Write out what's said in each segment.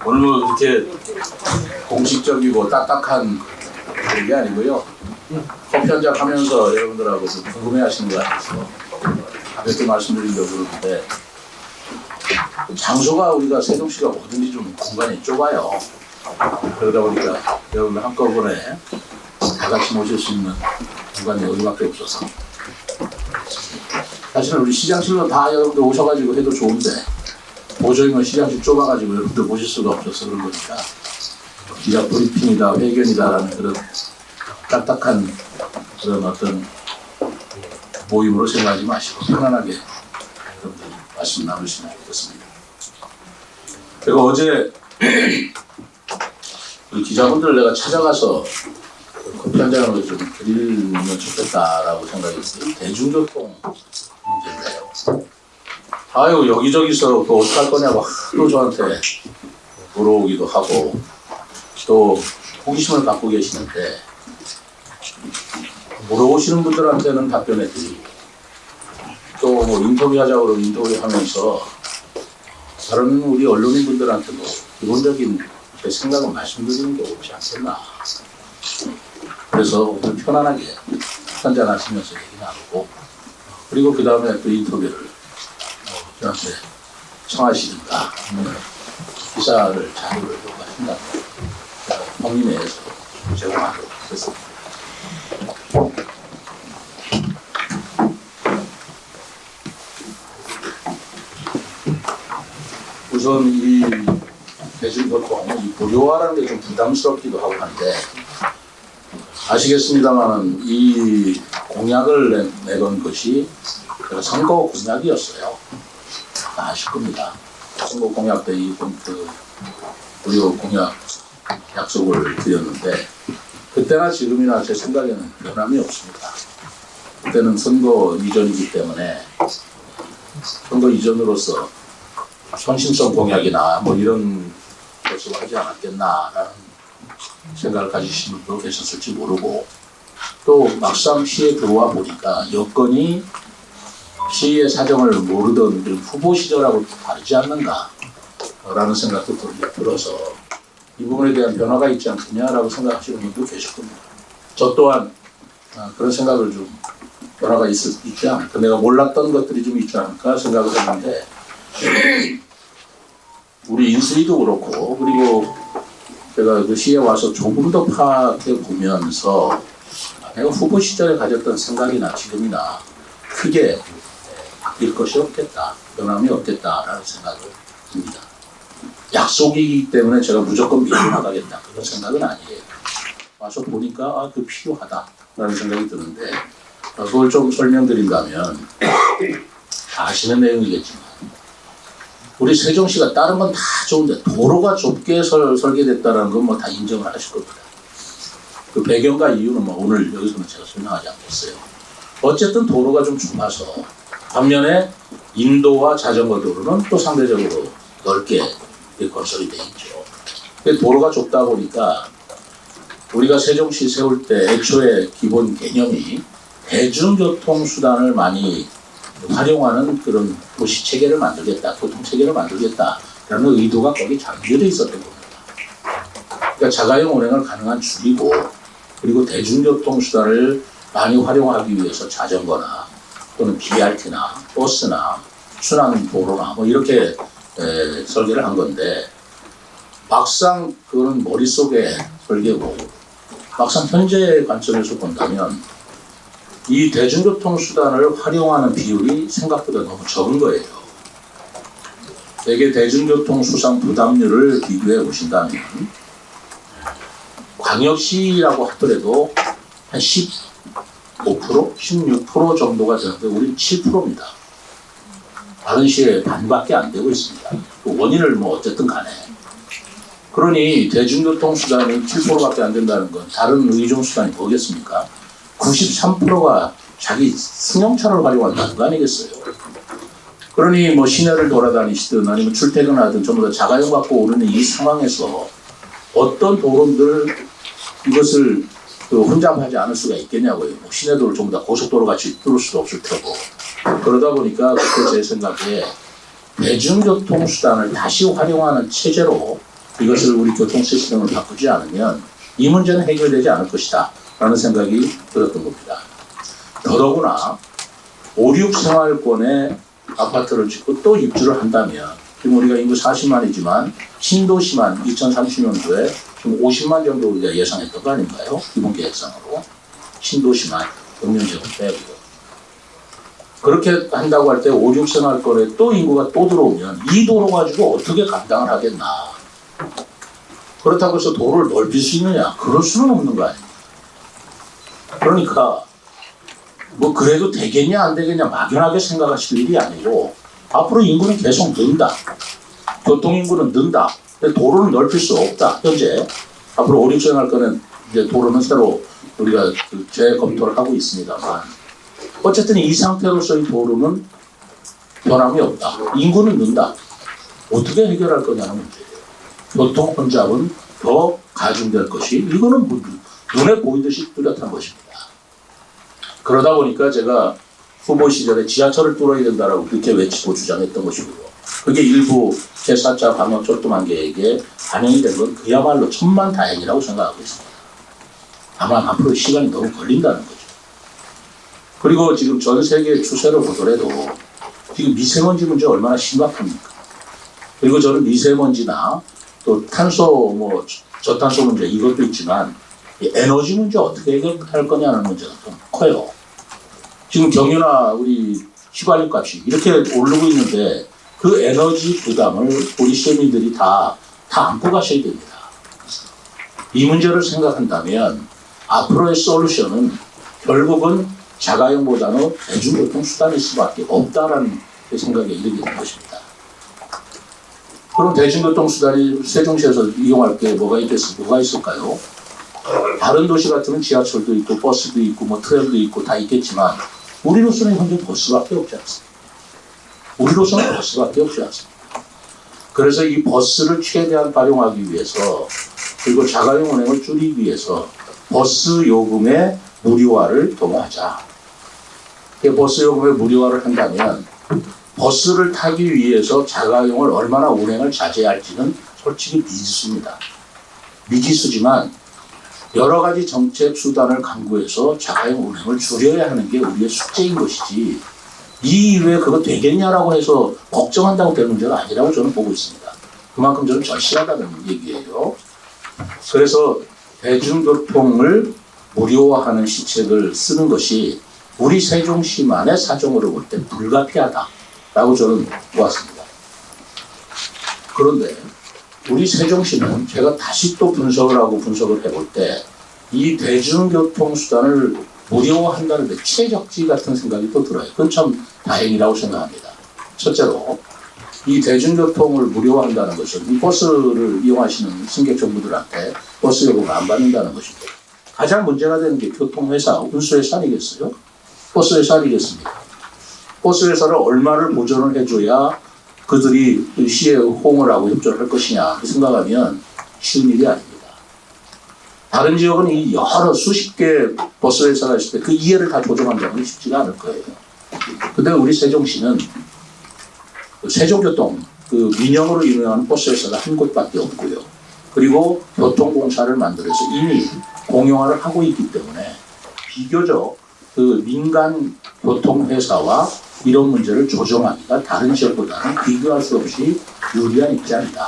오늘 뭐 그렇게 공식적이고 딱딱한 게 아니고요. 커피 한잔 하면서 여러분들하고 좀 궁금해하시는 거 같아서 가볍게 말씀드리려고 그러는데, 장소가 우리가 세종시가 뭐든지 좀 공간이 좁아요. 그러다 보니까 여러분들 한꺼번에 다 같이 모실 수 있는 공간이 여기밖에 없어서, 사실은 우리 시장실로 다 여러분들 오셔가지고 해도 좋은데 도저히 뭐 시장실 좁아가지고 여러분들 모실 수가 없어서 그런 거니까 기자 브리핑이다 회견이다라는 그런 딱딱한 그런 어떤 모임으로 생각하지 마시고 편안하게 여러분들 말씀 나누시면 좋겠습니다. 제가 어제 우리 기자분들 내가 찾아가서 커피 한 잔을 좀 드리면 좋겠다라고 생각했어요. 대중교통 문제인데요. 아유, 여기저기서 그 어떡할 거냐고 하도 저한테 물어오기도 하고 또 호기심을 갖고 계시는데, 물어보시는 분들한테는 답변해 드리고 또 뭐 인터뷰하자고 그러면 인터뷰하면서 다른 우리 언론인분들한테도 기본적인 제 생각을 말씀드리는 게 옳지 않겠나. 그래서 오늘 편안하게 한잔 하시면서 얘기 나누고, 그리고 그 다음에 또 인터뷰를 저한테 청하시든가 기사를 자료를 요구하신다면 제가 범위 내에서 제공하도록 하겠습니다. 우선 이 대중교통 이 무료화라는 게 좀 부담스럽기도 하고 한데, 아시겠습니다만은 이 공약을 내건 것이 선거 공약이었어요. 아실 겁니다. 선거 공약 때 이 무료 공약 약속을 드렸는데, 그때나 지금이나 제 생각에는 변함이 없습니다. 그때는 선거 이전이기 때문에 선거 이전으로서 선심성 공약이나 뭐 이런 것을 하지 않았겠나라는 생각을 가지신 분도 계셨을지 모르고, 또 막상 시에 들어와 보니까 여건이 시의 사정을 모르던 후보 시절하고 다르지 않는가라는 생각도 들어서 이 부분에 대한 변화가 있지 않겠냐라고 생각하시는 분도 계실 겁니다. 저 또한 그런 생각을 좀 변화가 있지 않을까, 내가 몰랐던 것들이 좀 있지 않을까 생각을 했는데, 우리 인수위도 그렇고 그리고 제가 그 시에 와서 조금 더 파악해 보면서 내가 후보 시절에 가졌던 생각이나 지금이나 크게 바뀔 것이 없겠다, 변함이 없겠다라는 생각을 듭니다. 약속이기 때문에 제가 무조건 밀고 나가겠다 그런 생각은 아니에요. 와서 보니까 그 필요하다라는 생각이 드는데, 그걸 좀 설명드린다면 다 아시는 내용이겠지만, 우리 세종시가 다른 건 다 좋은데 도로가 좁게 설계됐다는 건 뭐 다 인정을 하실 겁니다. 그 배경과 이유는 뭐 오늘 여기서는 제가 설명하지 않겠어요. 어쨌든 도로가 좀 좁아서, 반면에 인도와 자전거 도로는 또 상대적으로 넓게 건설이 돼 있죠. 근데 도로가 좁다 보니까 우리가 세종시 세울 때 애초에 기본 개념이 대중교통 수단을 많이 활용하는 그런 도시 체계를 만들겠다, 교통 체계를 만들겠다라는 의도가 거기 담겨져 있었던 겁니다. 그러니까 자가용 운행을 가능한 줄이고, 그리고 대중교통 수단을 많이 활용하기 위해서 자전거나 또는 BRT나 버스나 순환도로나 뭐 이렇게 설계를 한 건데, 막상 그거는 머릿속에 설계고 막상 현재 관점에서 본다면 이 대중교통 수단을 활용하는 비율이 생각보다 너무 적은 거예요. 세계 대중교통 수상 부담률을 비교해 보신다면 광역시라고 하더라도 한 15%, 16% 정도가 되는데 우리는 7%입니다. 다른 시에 반밖에 안 되고 있습니다. 그 원인을 뭐 어쨌든 간에. 그러니 대중교통 수단이 7%밖에 안 된다는 건 다른 의존 수단이 뭐겠습니까? 93%가 자기 승용차를 활용한다는 거 아니겠어요? 그러니 뭐 시내를 돌아다니시든 아니면 출퇴근하든 전부 다 자가용 갖고 오르는 이 상황에서 어떤 도로들 이것을 혼잡하지 않을 수가 있겠냐고요. 뭐 시내도를 전부 다 고속도로 같이 뚫을 수도 없을 테고. 그러다 보니까 그때 제 생각에 대중교통수단을 다시 활용하는 체제로 이것을 우리 교통 시스템을 바꾸지 않으면 이 문제는 해결되지 않을 것이다 라는 생각이 들었던 겁니다. 더더구나 5, 6 생활권에 아파트를 짓고 또 입주를 한다면 지금 우리가 인구 40만이지만 신도시만 2030년도에 지금 50만 정도 우리가 예상했던 거 아닌가요? 기본 계획상으로. 신도시만 경년제곱 빼고. 그렇게 한다고 할 때 5, 6 생활권에 또 인구가 또 들어오면 이 도로 가지고 어떻게 감당을 하겠나. 그렇다고 해서 도로를 넓힐 수 있느냐? 그럴 수는 없는 거 아닙니까? 그러니까 뭐 그래도 되겠냐 안 되겠냐 막연하게 생각하실 일이 아니고 앞으로 인구는 계속 는다. 교통인구는 는다. 근데 도로는 넓힐 수 없다. 현재 앞으로 5, 6 생활권은 이제 도로는 새로 우리가 재검토를 하고 있습니다만 어쨌든 이 상태로서의 도로는 변함이 없다. 인구는 는다. 어떻게 해결할 거냐는 문제예요. 교통 혼잡은 더 가중될 것이 이거는 눈에 보이듯이 뚜렷한 것입니다. 그러다 보니까 제가 후보 시절에 지하철을 뚫어야 된다라고 그렇게 외치고 주장했던 것이고요. 그게 일부 제4차 광역철도망 계획에 반영이 된 건 그야말로 천만다행이라고 생각하고 있습니다. 다만 앞으로 시간이 너무 걸린다는 거죠. 그리고 지금 전 세계 추세를 보더라도 지금 미세먼지 문제 얼마나 심각합니까? 그리고 저는 미세먼지나 또 탄소 저탄소 문제 이것도 있지만 이 에너지 문제 어떻게 해결할 거냐는 문제가 좀 커요. 지금 경유나 우리 휘발유 값이 이렇게 오르고 있는데 그 에너지 부담을 우리 시민들이 다 안고 가셔야 됩니다. 이 문제를 생각한다면 앞으로의 솔루션은 결국은 자가용보다는 대중교통 수단일 수밖에 없다라는 생각에 이르게 된 것입니다. 그럼 대중교통 수단이 세종시에서 이용할 게 뭐가 있을까요? 다른 도시 같으면 지하철도 있고 버스도 있고 트램도 있고 다 있겠지만 우리로서는 현재 버스밖에 없지 않습니다. 우리로서는 버스밖에 없지 않습니다. 그래서 이 버스를 최대한 활용하기 위해서 그리고 자가용 운행을 줄이기 위해서 버스 요금의 무료화를 도모하자. 버스 요금의 무료화를 한다면 버스를 타기 위해서 자가용을 얼마나 운행을 자제할지는 솔직히 미지수지만 여러 가지 정책 수단을 강구해서 자가용 운행을 줄여야 하는 게 우리의 숙제인 것이지 이 이후에 그거 되겠냐라고 해서 걱정한다고 될 문제가 아니라고 저는 보고 있습니다. 그만큼 저는 절실하다는 얘기예요. 그래서 대중교통을 무료화하는 시책을 쓰는 것이 우리 세종시만의 사정으로 볼 때 불가피하다라고 저는 보았습니다. 그런데 우리 세종시는 제가 다시 또 분석을 해볼 때 이 대중교통 수단을 무료화한다는 데 최적지 같은 생각이 또 들어요. 그건 참 다행이라고 생각합니다. 첫째로 이 대중교통을 무료화한다는 것은 이 버스를 이용하시는 승객 정부들한테 버스 요금을 안 받는다는 것이고 가장 문제가 되는 게 교통회사, 운수회사 아니겠어요? 버스회사 아니겠습니까? 버스회사를 얼마를 보전을 해줘야 그들이 시에 호응을 하고 협조를 할 것이냐 생각하면 쉬운 일이 아닙니다. 다른 지역은 이 여러 수십 개 버스회사가 있을 때 그 이해를 다 조정한다는 게 쉽지가 않을 거예요. 근데 우리 세종시는 세종교통, 그 민영으로 유명한 버스회사가 한 곳밖에 없고요. 그리고 교통공사를 만들어서 이미 공용화를 하고 있기 때문에 비교적 그 민간 교통회사와 이런 문제를 조정하기가 다른 지역보다는 비교할 수 없이 유리한 입장이다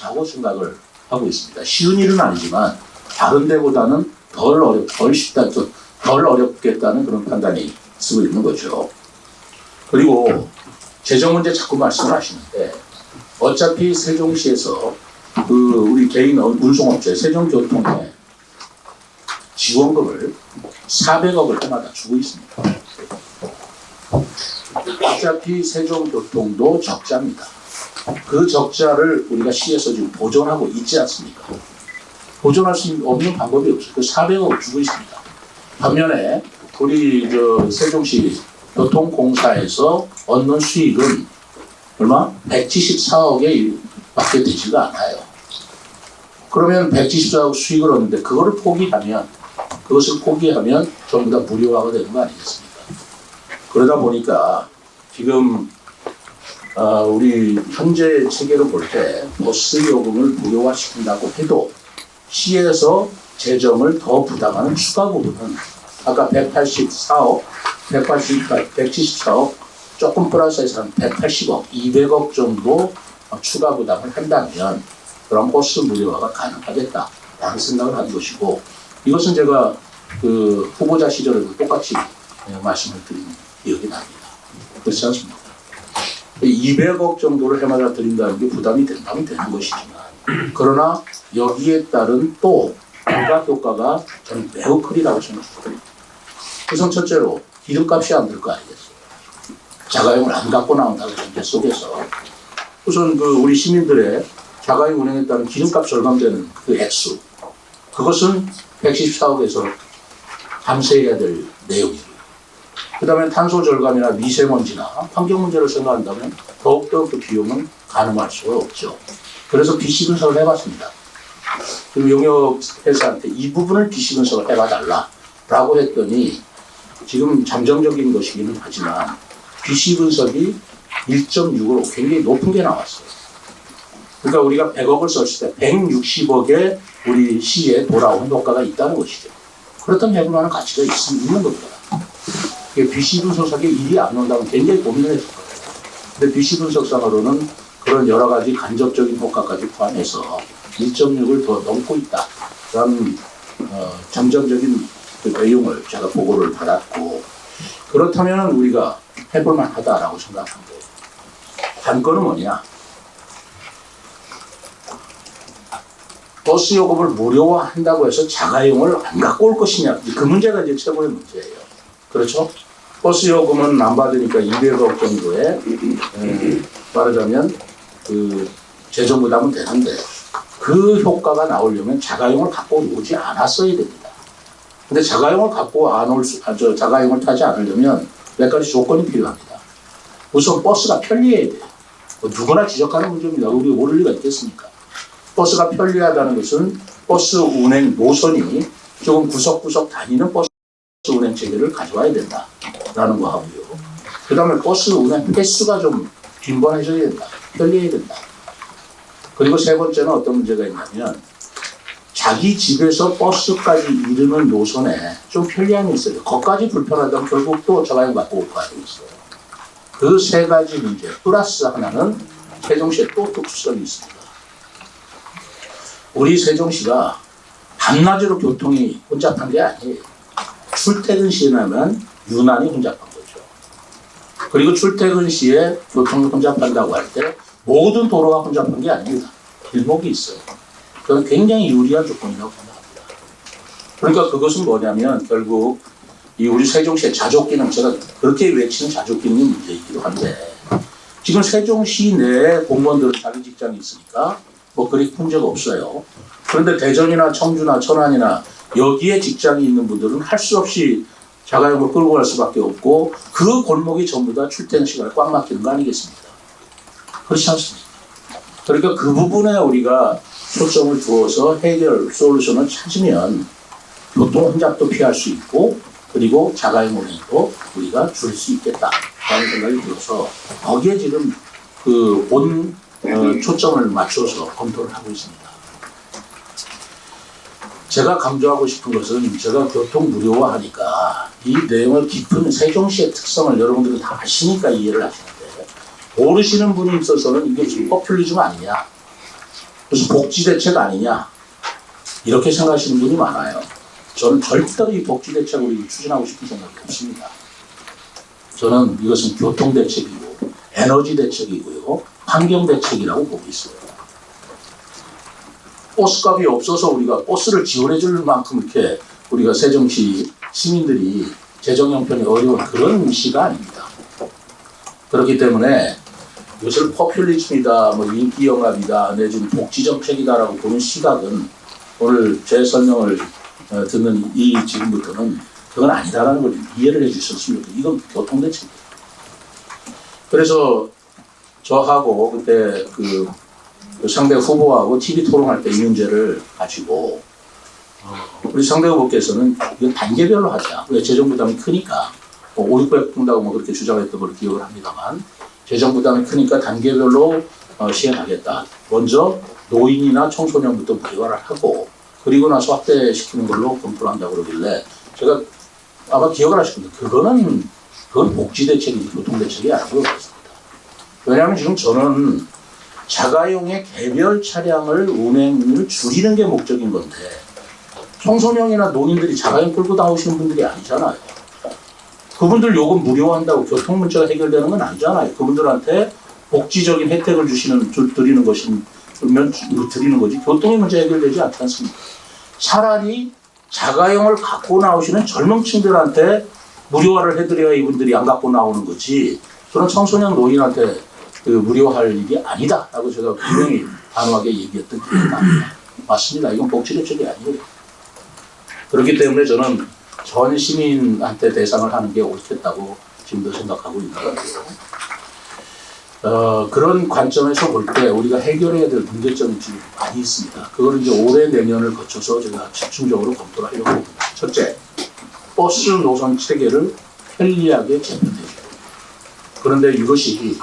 라고 생각을 하고 있습니다. 쉬운 일은 아니지만 다른 데보다는 덜 어렵겠다는 그런 판단이 쓰고 있는 거죠. 그리고 재정 문제 자꾸 말씀을 하시는데 어차피 세종시에서 그 우리 개인 운송업체 세종교통에 지원금을 400억을 해마다 주고 있습니다. 어차피 세종교통도 적자입니다. 그 적자를 우리가 시에서 지금 보존하고 있지 않습니까? 보존할 수 없는 방법이 없어요. 그 400억을 주고 있습니다. 반면에 우리 세종시 교통공사에서 얻는 수익은 얼마? 174억에 밖에 되지가 않아요. 그러면 174억 수익을 얻는데 그것을 포기하면 전부 다 무료화가 되는 거 아니겠습니까? 그러다 보니까 지금 우리 현재 체계로 볼 때 버스 요금을 무료화시킨다고 해도 시에서 재정을 더 부담하는 추가 부분은 아까 184억, 174억 조금 플러스해서 한 180억, 200억 정도 추가 부담을 한다면 그런 버스 무료화가 가능하겠다라는 생각을 한 것이고, 이것은 제가 그 후보자 시절에도 똑같이 말씀을 드린 기억이 납니다. 그렇지 않습니까? 200억 정도를 해마다 드린다는 게 부담이 된다면 되는 것이지만, 그러나 여기에 따른 또 부각 효과가 저는 매우 크리라고 생각합니다. 우선 첫째로 기름값이 안 들 거 아니겠어요? 자가용을 안 갖고 나온다는 전제 속에서 우선 그 우리 시민들의 자가용 운행에 따른 기름값 절감되는 그 액수, 그것은 114억에서 감세해야 될 내용이고요. 그 다음에 탄소 절감이나 미세먼지나 환경 문제를 생각한다면 더욱더 그 비용은 가늠할 수가 없죠. 그래서 BC 분석을 해봤습니다. 그리고 용역 회사한테 이 부분을 BC 분석을 해봐달라라고 했더니 지금 잠정적인 것이기는 하지만 BC 분석이 1.6으로 굉장히 높은 게 나왔어요. 그러니까 우리가 100억을 썼을 때 160억에 우리 시에 돌아오는 효과가 있다는 것이죠. 그렇다면 해볼 만한 가치가 있는 겁니다. BC 분석상에 일이 안 나온다면 굉장히 고민을 했을 거예요. 근데 BC 분석상으로는 그런 여러 가지 간접적인 효과까지 포함해서 1.6을 더 넘고 있다. 그런 잠정적인 그 내용을 제가 보고를 받았고, 그렇다면 우리가 해볼 만하다라고 생각한 거예요. 관건은 뭐냐? 버스 요금을 무료화한다고 해서 자가용을 안 갖고 올 것이냐, 그 문제가 이제 최고의 문제예요. 그렇죠? 버스 요금은 안 받으니까 200억 정도의 말하자면 그 재정 부담은 되는데, 그 효과가 나오려면 자가용을 갖고 오지 않았어야 됩니다. 근데 자가용을 갖고 자가용을 타지 않으려면 몇 가지 조건이 필요합니다. 우선 버스가 편리해야 돼요. 누구나 지적하는 문제입니다. 우리 모를 리가 있겠습니까? 버스가 편리하다는 것은 버스 운행 노선이 조금 구석구석 다니는 버스 운행 체계를 가져와야 된다라는 거 하고요. 그 다음에 버스 운행 횟수가 좀 빈번해져야 된다. 편리해야 된다. 그리고 세 번째는 어떤 문제가 있냐면, 자기 집에서 버스까지 이르는 노선에 좀 편리함이 있어요. 거기까지 불편하다면 결국 또 자가용 갖고 올 거 아니겠어요. 그 세 가지 문제 플러스 하나는 세종시에 또 특수성이 있습니다. 우리 세종시가 밤낮으로 교통이 혼잡한 게 아니에요. 출퇴근 시에만 유난히 혼잡한 거죠. 그리고 출퇴근 시에 교통이 혼잡한다고 할 때 모든 도로가 혼잡한 게 아닙니다. 길목이 있어요. 그건 굉장히 유리한 조건이라고 생각합니다. 그러니까 그것은 뭐냐면 결국 이 우리 세종시의 자족 기능, 제가 그렇게 외치는 자족 기능이 문제이기도 한데, 지금 세종시 내에 공무원들은 자기 직장이 있으니까 뭐 그리 문제가 없어요. 그런데 대전이나 청주나 천안이나 여기에 직장이 있는 분들은 할 수 없이 자가용을 끌고 갈 수밖에 없고, 그 골목이 전부 다 출퇴근 시간에 꽉 막히는 거 아니겠습니까? 그렇지 않습니까? 그러니까 그 부분에 우리가 초점을 두어서 해결 솔루션을 찾으면 교통 혼잡도 피할 수 있고, 그리고 자가용 운행도 우리가 줄일 수 있겠다라는 생각이 들어서 거기에 지금 그 초점을 맞춰서 검토를 하고 있습니다. 제가 강조하고 싶은 것은, 제가 교통 무료화하니까 이 내용을 깊은 세종시의 특성을 여러분들이 다 아시니까 이해를 하시는데, 모르시는 분이 있어서는 이게 무슨 포퓰리즘 아니냐, 무슨 복지대책 아니냐, 이렇게 생각하시는 분이 많아요. 저는 절대로 이 복지대책으로 추진하고 싶은 생각이 없습니다. 저는 이것은 교통대책이고 에너지대책이고요, 환경대책이라고 보고 있어요. 버스값이 없어서 우리가 버스를 지원해 줄 만큼 이렇게 우리가 세종시 시민들이 재정 형편이 어려운 그런 시가 아닙니다. 그렇기 때문에 이것을 포퓰리즘이다, 뭐 인기 영합이다, 내지는 복지 정책이다라고 보는 시각은 오늘 제 설명을 듣는 이 지금부터는 그건 아니다라는 걸 이해를 해 주셨으면 좋겠어요. 이건 교통대책이에요. 그래서 저하고 그때 그 상대 후보하고 TV 토론할 때 이 문제를 가지고 우리 상대 후보께서는 이건 단계별로 하자. 왜 재정 부담이 크니까 5, 600 푼다고 뭐 그렇게 주장했던 걸 기억을 합니다만, 재정 부담이 크니까 단계별로 시행하겠다. 먼저 노인이나 청소년부터 무료화를 하고 그리고 나서 확대시키는 걸로 검토를 한다고 그러길래 제가 아마 기억을 하실 건데 그건 복지대책이지 교통대책이 아니고 그렇습니다. 왜냐하면 지금 저는 자가용의 개별 차량을 운행을 줄이는 게 목적인 건데 청소년이나 노인들이 자가용 끌고 나오시는 분들이 아니잖아요. 그분들 요금 무료화한다고 교통 문제가 해결되는 건 아니잖아요. 그분들한테 복지적인 혜택을 드리는 거지 교통의 문제 해결되지 않지 않습니까? 차라리 자가용을 갖고 나오시는 젊은 층들한테 무료화를 해드려야 이분들이 안 갖고 나오는 거지 그런 청소년 노인한테 무료화할 일이 아니다라고 제가 분명히 단호하게 얘기했던 기억이 납니다. 맞습니다. 이건 복지대책이 아니에요. 그렇기 때문에 저는 전 시민한테 대상을 하는 게 옳겠다고 지금도 생각하고 있는 거예요. 그런 관점에서 볼 때 우리가 해결해야 될 문제점이 지금 많이 있습니다. 그걸 이제 올해 내년을 거쳐서 제가 집중적으로 검토를 하려고 합니다. 첫째, 버스 노선 체계를 편리하게 재편해주고 그런데 이것이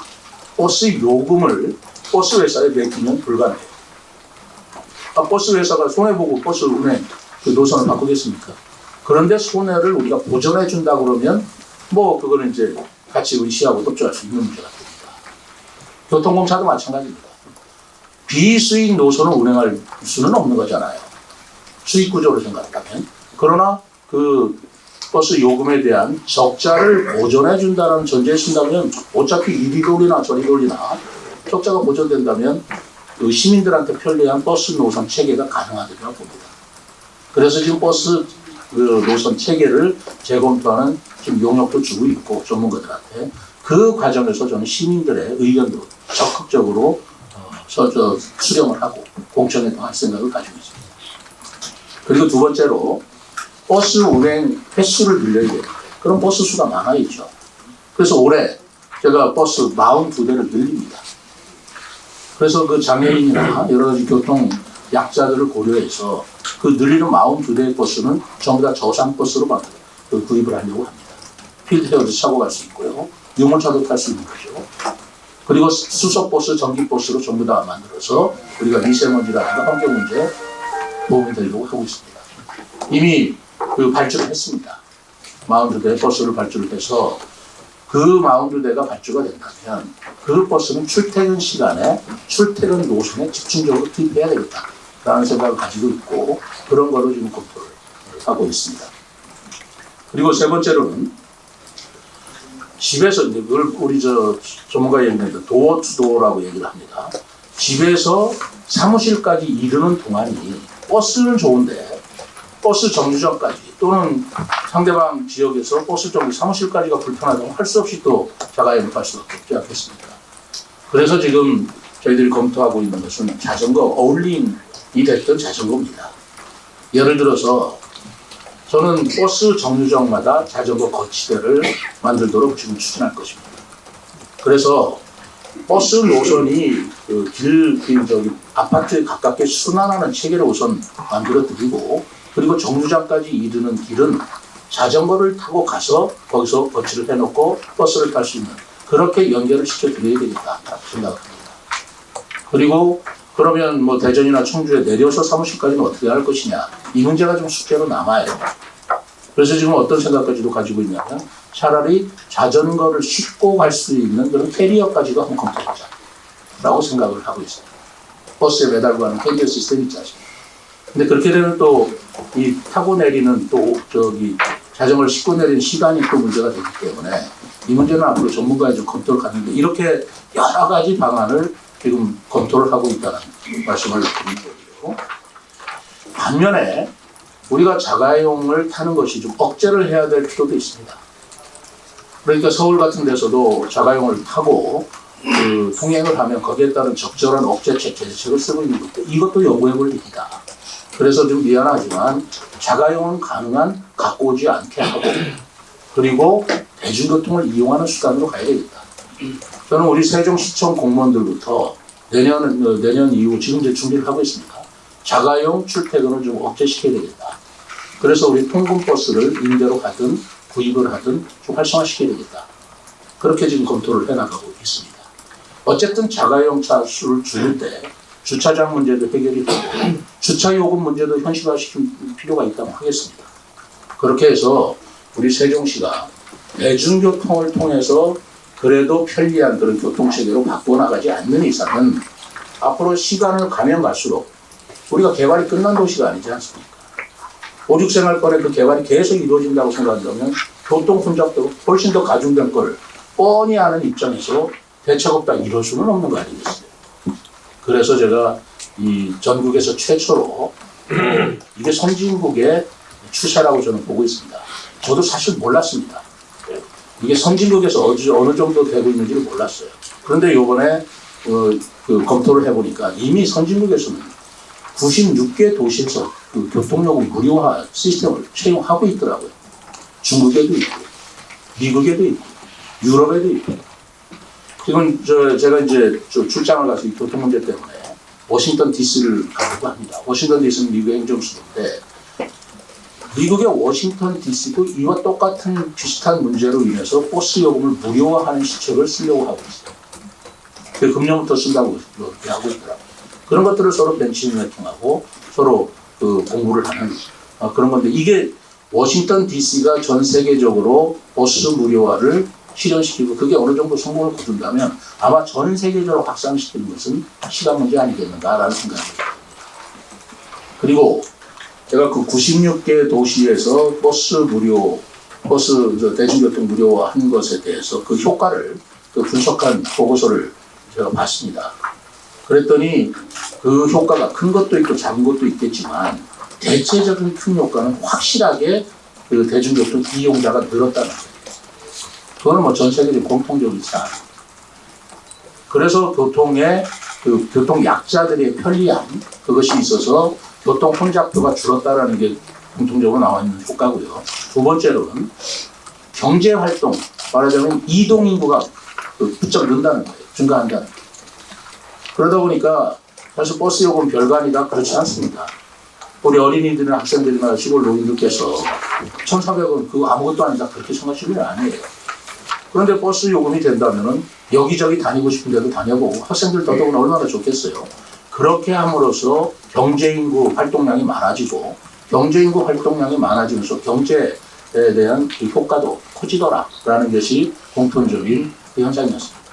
버스 요금을 버스 회사에 맡기면 불가능해요. 버스 회사가 손해보고 버스 운행 그 노선을 바꾸겠습니까? 그런데 손해를 우리가 보전해 준다 그러면 그거는 이제 같이 의시하고 협조할 수 있는 문제가 됩니다. 교통공사도 마찬가지입니다. 비수익 노선을 운행할 수는 없는 거잖아요. 수익 구조로 생각하면. 그러나 그 버스 요금에 대한 적자를 보전해 준다는 전제에 쓴다면 어차피 이리 돌리나 저리 돌리나 적자가 보전된다면 그 시민들한테 편리한 버스 노선 체계가 가능하다고 봅니다. 그래서 지금 버스 그 노선 체계를 재검토하는 지금 용역도 주고 있고 전문가들한테 그 과정에서 저는 시민들의 의견도 적극적으로 수렴을 하고 공청회 할 생각을 가지고 있습니다. 그리고 두 번째로 버스 운행 횟수를 늘려야 돼요. 그럼 버스 수가 많아야죠. 그래서 올해 제가 버스 42대를 늘립니다. 그래서 그 장애인이나 여러 가지 교통 약자들을 고려해서 그 늘리는 42대의 버스는 전부 다 저상버스로 구입을 하려고 합니다. 필드헤어도 타고 갈 수 있고요. 유모차도 탈 수 있는 거죠. 그리고 수소버스, 전기버스로 전부 다 만들어서 우리가 미세먼지라든가 환경 문제에 도움이 되려고 하고 있습니다. 이미 그 발주를 했습니다. 42대 버스를 발주를 해서 그 42대가 발주가 된다면 그 버스는 출퇴근 시간에 출퇴근 노선에 집중적으로 투입해야 되겠다라는 생각을 가지고 있고 그런 거로 지금 검토를 하고 있습니다. 그리고 세 번째로는 집에서 이제 그걸 우리 전문가 얘기하는데 도어 투 도어라고 얘기를 합니다. 집에서 사무실까지 이르는 동안이 버스는 좋은데 버스 정류장까지 또는 상대방 지역에서 버스 정류 사무실까지가 불편하다면 할 수 없이 또 자가용을 탈 수밖에 없지 않겠습니까? 그래서 지금 저희들이 검토하고 있는 것은 자전거 어울림이 됐던 자전거입니다. 예를 들어서 저는 버스 정류장마다 자전거 거치대를 만들도록 지금 추진할 것입니다. 그래서 버스 노선이 아파트에 가깝게 순환하는 체계를 우선 만들어 드리고 그리고 정류장까지 이르는 길은 자전거를 타고 가서 거기서 거치를 해놓고 버스를 탈 수 있는 그렇게 연결을 시켜드려야 되겠다 생각합니다. 그리고 그러면 대전이나 청주에 내려서 사무실까지는 어떻게 할 것이냐 이 문제가 좀 숙제로 남아요. 그래서 지금 어떤 생각까지도 가지고 있냐면 차라리 자전거를 싣고 갈 수 있는 그런 캐리어까지도 한번 검토하자라고 생각을 하고 있습니다. 버스에 매달고 가는 캐리어 시스템이 있지 않습니까? 근데 그렇게 되면 또 이 타고 내리는 자전거를 싣고 내리는 시간이 또 문제가 되기 때문에 이 문제는 앞으로 전문가에 좀 검토를 하는데 이렇게 여러 가지 방안을 지금 검토를 하고 있다는 말씀을 드리는 거고요. 반면에 우리가 자가용을 타는 것이 좀 억제를 해야 될 필요도 있습니다. 그러니까 서울 같은 데서도 자가용을 타고 통행을 하면 거기에 따른 적절한 억제책, 제재책을 쓰고 있는 것도 이것도 연구해 볼 일이다. 그래서 좀 미안하지만 자가용은 가능한 갖고 오지 않게 하고 그리고 대중교통을 이용하는 수단으로 가야 되겠다. 저는 우리 세종시청 공무원들부터 내년 이후 지금 이제 준비를 하고 있습니다. 자가용 출퇴근을 좀 억제시켜야 되겠다. 그래서 우리 통근버스를 임대로 가든 구입을 하든 좀 활성화시켜야 되겠다. 그렇게 지금 검토를 해나가고 있습니다. 어쨌든 자가용차 수를 줄일 때 주차장 문제도 해결이 되고 주차 요금 문제도 현실화시킬 필요가 있다고 하겠습니다. 그렇게 해서 우리 세종시가 대중교통을 통해서 그래도 편리한 그런 교통체계로 바꿔나가지 않는 이상은 앞으로 시간을 가면 갈수록 우리가 개발이 끝난 도시가 아니지 않습니까? 5, 6생활권의 그 개발이 계속 이루어진다고 생각한다면 교통 혼잡도 훨씬 더 가중될 걸 뻔히 아는 입장에서 대책 없다 이럴 수는 없는 거 아니겠어요? 그래서 제가 이 전국에서 최초로 이게 선진국의 추세라고 저는 보고 있습니다. 저도 사실 몰랐습니다. 이게 선진국에서 어느 정도 되고 있는지를 몰랐어요. 그런데 이번에 그 검토를 해보니까 이미 선진국에서는 96개 도시에서 그 교통요금 무료화 시스템을 채용하고 있더라고요. 중국에도 있고, 미국에도 있고, 유럽에도 있고. 지금 제가 이제 출장을 가서 이 교통 문제 때문에 워싱턴 DC를 가려고 합니다. 워싱턴 DC는 미국의 행정수도인데 미국의 워싱턴 DC도 이와 똑같은 비슷한 문제로 인해서 버스 요금을 무료화하는 시책을 쓰려고 하고 있어요. 그 금년부터 쓴다고 이렇게 하고 있더라고요. 그런 것들을 서로 벤치매킹하고 서로 그 공부를 하는 그런 건데 이게 워싱턴 DC가 전 세계적으로 버스 무료화를 실현시키고 그게 어느 정도 성공을 거둔다면 아마 전 세계적으로 확산시키는 것은 시간 문제 아니겠는가라는 생각이 듭니다. 그리고 제가 그 96개 도시에서 대중교통 무료화한 것에 대해서 그 효과를 그 분석한 보고서를 제가 봤습니다. 그랬더니 그 효과가 큰 것도 있고 작은 것도 있겠지만 대체적인 큰 효과는 확실하게 그 대중교통 이용자가 늘었다는 거예요. 그거는 뭐 전 세계적인 공통적인 사안. 그래서 교통 약자들의 편리함 그것이 있어서 교통 혼잡도가 줄었다라는 게 공통적으로 나와 있는 효과고요. 두 번째로는 경제 활동, 말하자면 이동 인구가 부쩍 는다는 거예요. 증가한다는 거예요. 그러다 보니까 사실 버스 요금 별거 아니다 그렇지 않습니다. 우리 어린이들이나 학생들이나 시골 노인들께서 1,400원 그거 아무것도 아니다 그렇게 생각하실 일 아니에요. 그런데 버스 요금이 된다면은 여기저기 다니고 싶은 데도 다녀보고 학생들 더더구나 얼마나 좋겠어요. 그렇게 함으로써 경제인구 활동량이 많아지고 경제인구 활동량이 많아지면서 경제에 대한 그 효과도 커지더라라는 것이 공통적인 그 현상이었습니다.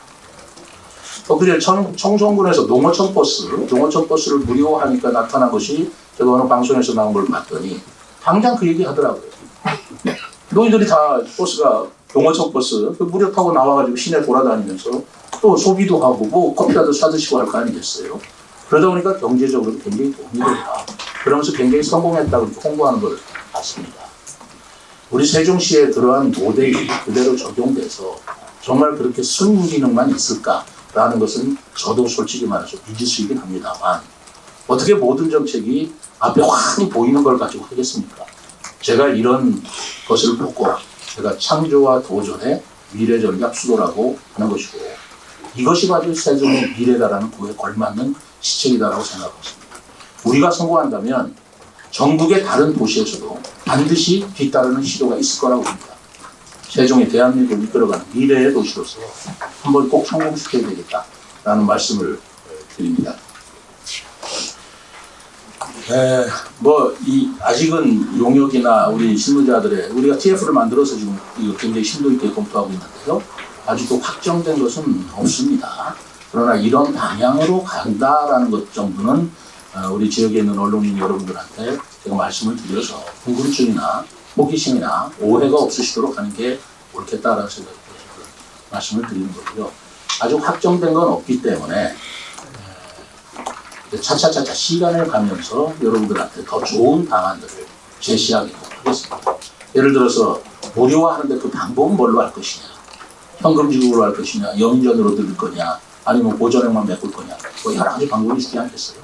그제 청송군에서 농어촌 버스를 무료화하니까 나타난 것이 제가 어느 방송에서 나온 걸 봤더니 당장 그 얘기 하더라고요. 노인들이 다 버스가 농어촌 버스 무료 타고 나와가지고 시내 돌아다니면서 또 소비도 하고 뭐 커피라도 사드시고 할 거 아니겠어요. 그러다 보니까 경제적으로 굉장히 도움이 된다. 그러면서 굉장히 성공했다고 홍보하는 걸 봤습니다. 우리 세종시에 그러한 모델이 그대로 적용돼서 정말 그렇게 순기능만 있을까라는 것은 저도 솔직히 말해서 미지수이긴 합니다만 어떻게 모든 정책이 앞에 환히 보이는 걸 가지고 하겠습니까? 제가 이런 것을 보고 제가 창조와 도전의 미래전략 수도라고 하는 것이고 이것이 바로 세종의 미래다라는 그에 걸맞는 시책이다라고 생각하고 있습니다. 우리가 성공한다면 전국의 다른 도시에서도 반드시 뒤따르는 시도가 있을 거라고 봅니다. 세종이 대한민국을 이끌어가는 미래의 도시로서 한번 꼭 성공시켜야 되겠다라는 말씀을 드립니다. 아직은 용역이나 우리 실무자들의 우리가 TF를 만들어서 지금 이거 굉장히 심도 있게 검토하고 있는데요. 아직도 확정된 것은 없습니다. 그러나 이런 방향으로 간다라는 것 정도는 우리 지역에 있는 언론인 여러분들한테 제가 말씀을 드려서 궁금증이나 호기심이나 오해가 없으시도록 하는 게 옳겠다라는 생각을 말씀을 드리는 거고요. 아직 확정된 건 없기 때문에 차차차차 시간을 가면서 여러분들한테 더 좋은 방안들을 제시하도록 하겠습니다. 예를 들어서 무료화하는데 그 방법은 뭘로 할 것이냐, 현금 지급으로 할 것이냐, 영인전으로 드릴 거냐, 아니면 보전액만 메꿀 거냐, 뭐 여러 가지 방법이 있지 않겠어요?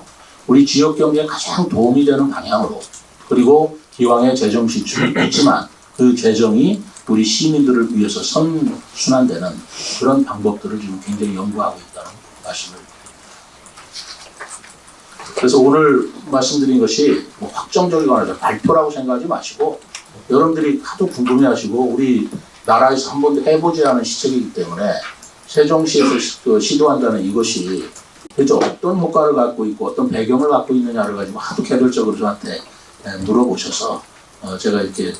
우리 지역 경제에 가장 도움이 되는 방향으로 그리고 기왕의 재정 지출이 있지만 그 재정이 우리 시민들을 위해서 선순환되는 그런 방법들을 지금 굉장히 연구하고 있다는 말씀을 드립니다. 그래서 오늘 말씀드린 것이 뭐 확정적이거나 발표라고 생각하지 마시고 여러분들이 하도 궁금해하시고 우리 나라에서 한 번도 해보지 않은 시책이기 때문에 세종시에서 시도한다는 이것이 도대체 어떤 효과를 갖고 있고 어떤 배경을 갖고 있느냐를 가지고 하도 개별적으로 저한테 물어보셔서 제가 이렇게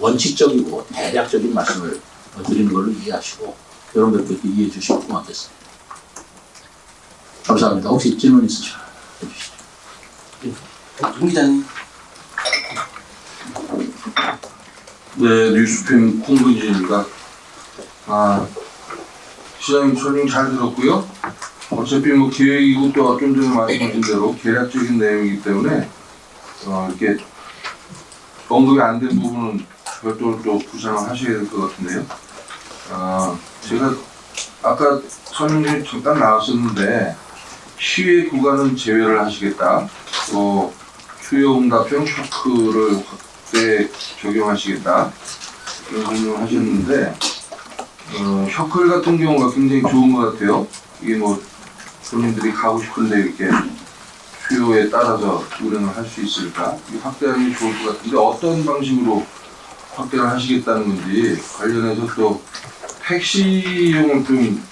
원칙적이고 대략적인 말씀을 드리는 걸로 이해하시고 여러분들께서 이해해 주시면 고맙겠습니다. 감사합니다. 혹시 질문 있으시면 해주시죠. 송 기자님. 네, 뉴스팸 홍근진입니다. 시장님 설명 잘 들었고요. 어차피 뭐 계획이고 또 좀 전에 말씀하신 대로 계략적인 내용이기 때문에 이렇게 언급이 안 된 부분은 별도로 또 구상을 하셔야 될 것 같은데요. 제가 아까 설명 중에 잠깐 나왔었는데 시외 구간은 제외를 하시겠다. 또 수요응답형 쇼크를 확대 적용하시겠다. 이런 설명을 하셨는데 셔클 같은 경우가 굉장히 좋은 것 같아요. 이게 뭐 본인들이 가고 싶은데 이렇게 수요에 따라서 운행을 할 수 있을까? 이게 확대하는 게 좋을 것 같은데 어떤 방식으로 확대를 하시겠다는 건지 관련해서 또 택시용을 좀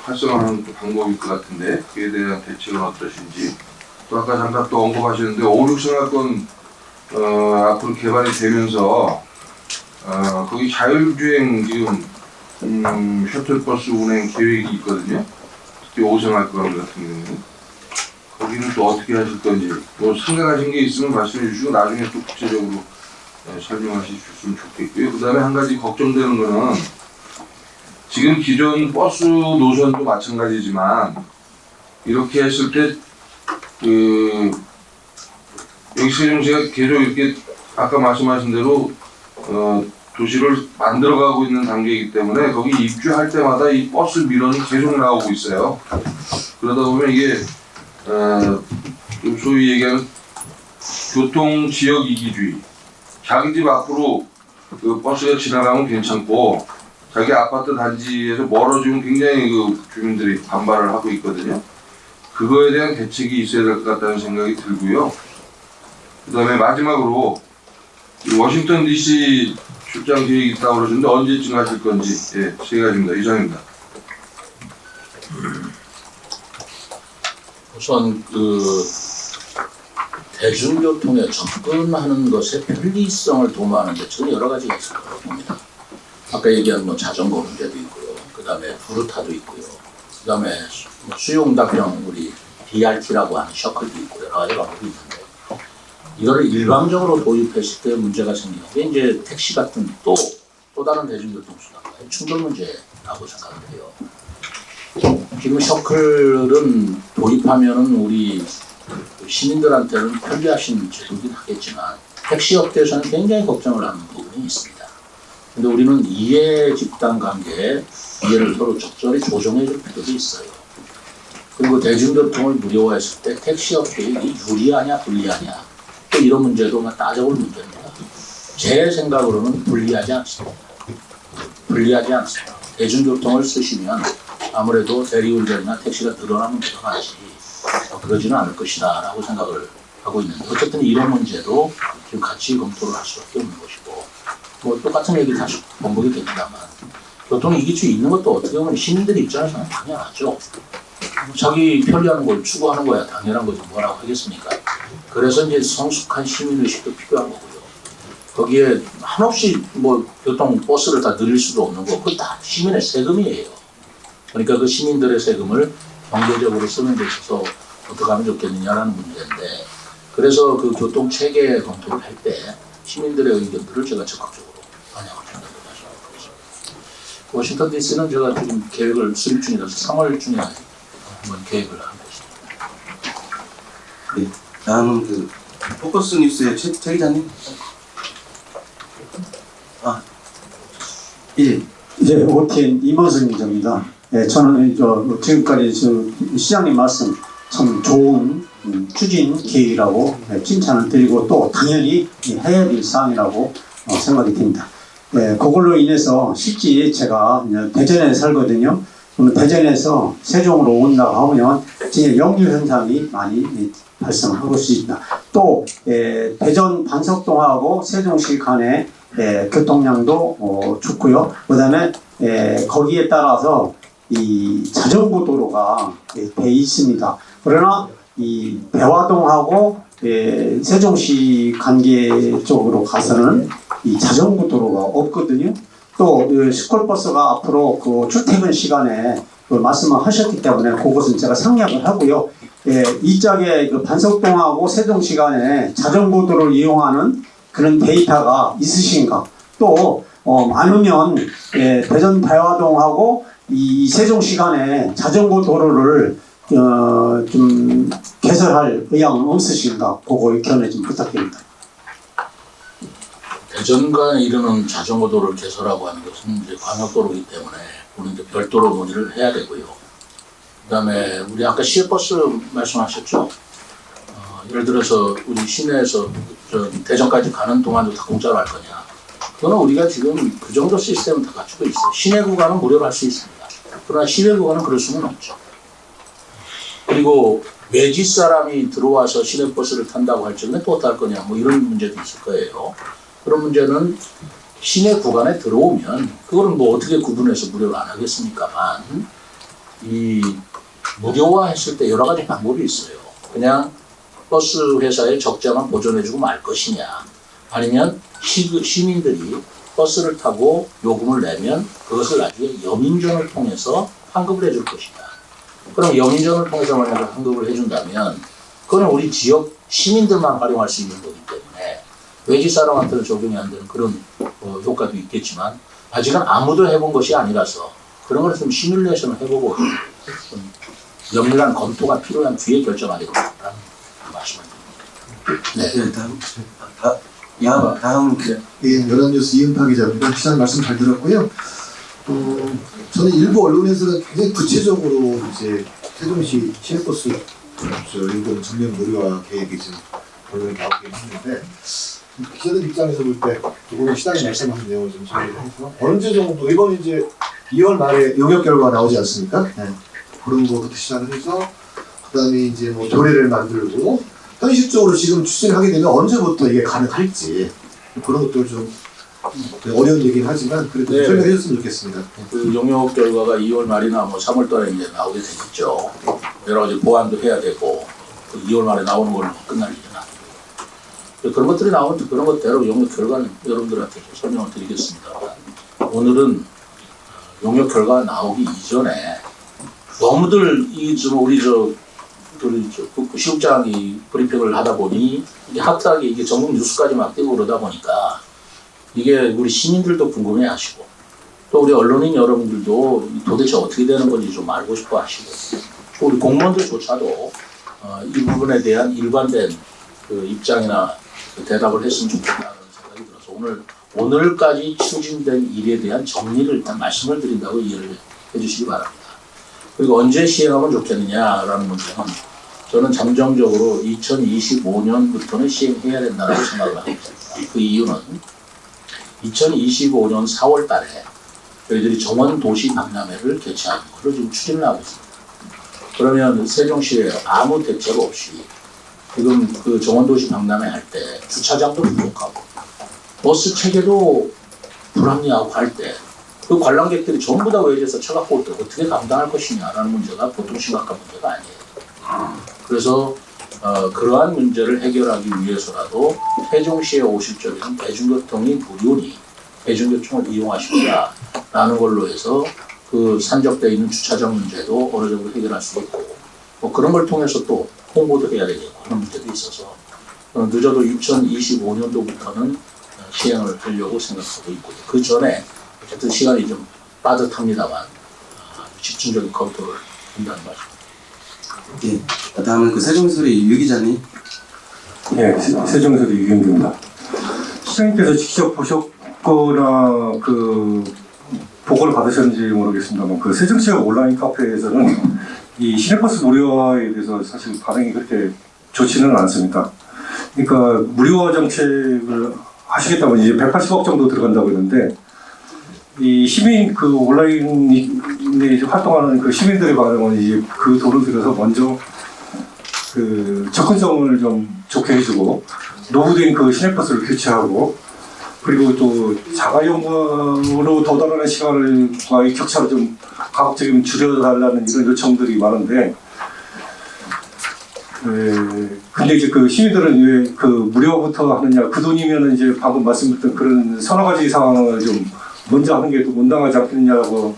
활성화하는 방법일 것 같은데 그에 대한 대책은 어떠신지 또 아까 잠깐 또 언급하셨는데 5, 6승하권 앞으로 개발이 되면서 거기 자율주행 지금 셔틀버스 운행 계획이 있거든요. 특히 5승하권 같은 경우는 거기는 또 어떻게 하실 건지 뭐 생각하신 게 있으면 말씀해 주시고 나중에 또 구체적으로 설명하실 수 있으면 좋겠고요. 그 다음에 한 가지 걱정되는 거는 지금 기존 버스 노선도 마찬가지지만 이렇게 했을 때 여기 세종시가 계속 이렇게 아까 말씀하신 대로 도시를 만들어가고 있는 단계이기 때문에 거기 입주할 때마다 이 버스 민원이 계속 나오고 있어요. 그러다 보면 이게 소위 얘기하는 교통 지역 이기주의. 자기 집 앞으로 그 버스가 지나가면 괜찮고 자기 아파트 단지에서 멀어지면 굉장히 그 주민들이 반발을 하고 있거든요. 그거에 대한 대책이 있어야 될 것 같다는 생각이 들고요. 그 다음에 마지막으로 워싱턴 DC 출장 계획이 있다고 그러셨는데 언제쯤 하실 건지 세 가지입니다. 이상입니다. 우선 대중교통에 접근하는 것의 편리성을 도모하는 대책은 여러 가지가 있을 거라고 봅니다. 아까 얘기한 뭐 자전거 문제도 있고요. 그 다음에 부르타도 있고요. 그 다음에 수요응답형 우리 BRT라고 하는 셔클도 있고 여러 가지 방법이 있는데 이거를 일방적으로 도입했을 때 문제가 생기는 게 이제 택시 같은 또 다른 대중교통 수단과의 충돌 문제라고 생각을 해요. 지금 셔클은 도입하면은 우리 시민들한테는 편리하신 제도긴 하겠지만 택시 업계에서는 굉장히 걱정을 하는 부분이 있습니다. 근데 우리는 이해 집단 관계에 이해를 서로 적절히 조정해 줄 필요도 있어요. 그리고 대중교통을 무료화했을 때 택시 업계에 유리하냐 불리하냐 또 이런 문제도 따져볼 문제입니다. 제 생각으로는 불리하지 않습니다. 대중교통을 쓰시면 아무래도 대리운전이나 택시가 늘어나는 게 더 낫지 그러지는 않을 것이다 라고 생각을 하고 있는데 어쨌든 이런 문제도 지금 같이 검토를 할 수밖에 없는 것이고 뭐 똑같은 얘기 다시 반복이 됩니다만 교통 이기주의 있는 것도 어떻게 보면 시민들 입장에서는 당연하죠. 자기 편리하는 걸 추구하는 거야 당연한 거지 뭐라고 하겠습니까. 그래서 이제 성숙한 시민의식도 필요한 거고요. 거기에 한없이 뭐 교통 버스를 다 늘릴 수도 없는 거 그거 다 시민의 세금이에요. 그러니까 그 시민들의 세금을 경제적으로 쓰는 데 있어서 어떻게 하면 좋겠느냐라는 문제인데 그래서 그 교통 체계 검토를 할 때 시민들의 의견들을 제가 적극적으로 반영을 한다고 말씀드리고 있습니다. 워싱턴 DC는 제가 지금 계획을 수립 중이라서 3월 중에 한번 계획을 하고 있습니다. 네, 다음은 그 포커스 뉴스의 최 기자님. 예. 네, OTN 임원승 기자입니다. 네, 저는 지금까지 시장님 말씀 참 좋은 추진 계획이라고 칭찬을 드리고 또 당연히 해야 될 사항이라고 생각이 듭니다. 네, 그걸로 인해서 실제 제가 대전에 살거든요. 그러면 대전에서 세종으로 온다고 하면 진짜 역류 현상이 많이 발생하고 있습니다. 또 대전 반석동하고 세종시 간의 교통량도 좋고요. 그 다음에 거기에 따라서 이 자전거 도로가 돼 있습니다. 그러나 이 배화동하고 세종시 관계 쪽으로 가서는 이 자전거 도로가 없거든요. 또 스쿨버스가 앞으로 그 출퇴근 시간에 그 말씀을 하셨기 때문에 그것은 제가 생략을 하고요. 이 짝에 그 반석동하고 세종시 간에 자전거 도로를 이용하는 그런 데이터가 있으신가? 또 많으면 대전 배화동하고 이 세종시 간에 자전거 도로를 좀 개설할 의향은 없으신가? 그거 의견을 좀 부탁드립니다. 대전간에 이르는 자전거 도로를 개설하고 하는 것은 이제 광역도로이기 때문에 우리는 이제 별도로 논의를 해야 되고요. 그다음에 우리 아까 시외버스 말씀하셨죠? 예를 들어서 우리 시내에서 대전까지 가는 동안도 다 공짜로 할 거냐? 그거는 우리가 지금 그 정도 시스템은 다 갖추고 있어요. 시내 구간은 무료로 할 수 있습니다. 그러나 시외 구간은 그럴 수는 없죠. 그리고 외지 사람이 들어와서 시내버스를 탄다고 할 적에 또 어떨 거냐? 뭐 이런 문제도 있을 거예요. 그런 문제는 시내 구간에 들어오면 그거는 뭐 어떻게 구분해서 무료로 안 하겠습니까만 이 무료화했을 때 여러 가지 방법이 있어요. 그냥 버스 회사에 적자만 보존해주고 말 것이냐, 아니면 시민들이 버스를 타고 요금을 내면 그것을 나중에 여민전을 통해서 환급을 해줄 것이냐. 그럼 여민전을 통해서 만약에 환급을 해준다면 그거는 우리 지역 시민들만 활용할 수 있는 거기 때문에 외지 사람한테는 적용이 안 되는 그런 효과도 있겠지만 아직은 아무도 해본 것이 아니라서 그런 걸 좀 시뮬레이션을 해보고 좀 연밀한 검토가 필요한 뒤에 결정하게 된다는 말씀을 드립니다. 네. 다음 예, 연합뉴스 이은파 기자입니다. 시장 말씀 잘 들었고요. 저는 일부 언론에서는 굉장히 구체적으로 이제 세종시 시내버스 일본 전면 무료화 계획이 지금 언론에 나오긴 했는데 기자들 입장에서 볼 때 오늘 시장이 말씀하신 내용을 좀 정리를 해서 언제 정도 이번 이제 2월 말에 용역 결과가 나오지 않습니까? 네. 그런 거부터 시작을 해서 그다음에 이제 뭐 조례를 만들고 현실적으로 지금 추진하게 되면 언제부터 이게 가능할지 그런 것들 좀 어려운 얘기는 하지만 그래도 네. 설명해 줬으면 좋겠습니다. 그 용역 결과가 2월 말이나 뭐 3월 달에 이제 나오게 되겠죠. 여러 가지 보완도 해야 되고 그 2월 말에 나오는 걸로 끝날 일은 아니고 그런 것들이 나오면 그런 것대로 용역 결과는 여러분들한테 좀 설명을 드리겠습니다만 오늘은 용역 결과가 나오기 이전에 너무들 우리 시국장이 브리핑을 하다 보니 이게 핫하게 이게 전국 뉴스까지 막 뜨고 그러다 보니까 이게 우리 시민들도 궁금해 하시고 또 우리 언론인 여러분들도 도대체 어떻게 되는 건지 좀 알고 싶어 하시고 또 우리 공무원들조차도 이 부분에 대한 일관된 그 입장이나 그 대답을 했으면 좋겠다는 생각이 들어서 오늘까지 추진된 일에 대한 정리를 일단 말씀을 드린다고 이해를 해주시기 바랍니다. 그리고 언제 시행하면 좋겠느냐라는 문제는 저는 잠정적으로 2025년부터는 시행해야 된다고 생각을 합니다. 그 이유는 2025년 4월 달에 저희들이 정원도시 박람회를 개최하는 것을 지금 추진을 하고 있습니다. 그러면 세종시에 아무 대책 없이 지금 그 정원도시 박람회 할 때 주차장도 부족하고 버스 체계도 불합리하고 할 때 그 관람객들이 전부 다 외지에서 쳐갖고 올 때 어떻게 감당할 것이냐라는 문제가 보통 심각한 문제가 아니에요. 그래서 그러한 문제를 해결하기 위해서라도 세종시에 오실 적에는 대중교통이 무료니 대중교통을 이용하십시오라는 걸로 해서 그 산적되어 있는 주차장 문제도 어느 정도 해결할 수 있고 뭐 그런 걸 통해서 또 홍보도 해야 되겠고 그런 문제도 있어서 늦어도 2025년도부터는 시행을 하려고 생각하고 있고요. 그 전에 어쨌든 시간이 좀 빠듯합니다만 집중적인 검토를 한다는 말입니다. 예. 다음은 그 세종소리 유 기자님. 네, 세종소리 유경규입니다. 시장님께서 직접 보셨거나 그 보고를 받으셨는지 모르겠습니다만 그 세종시역 온라인 카페에서는 이 시내버스 무료화에 대해서 사실 반응이 그렇게 좋지는 않습니다. 그러니까 무료화 정책을 하시겠다면 이제 180억 정도 들어간다고 했는데 이 시민 그 온라인에 활동하는 그 시민들의 반응은 이제 그 돈을 들여서 먼저 그 접근성을 좀 좋게 해주고 노후된 그 시내버스를 교체하고 그리고 또 자가용으로 도달하는 시간과의 격차를 좀 가급적이면 줄여달라는 이런 요청들이 많은데, 근데 이제 그 시민들은 왜 그 무료부터 하느냐, 그 돈이면은 이제 방금 말씀드렸던 그런 서너 가지 상황을 좀 먼저 하는 게 또 못당하지 않겠느냐고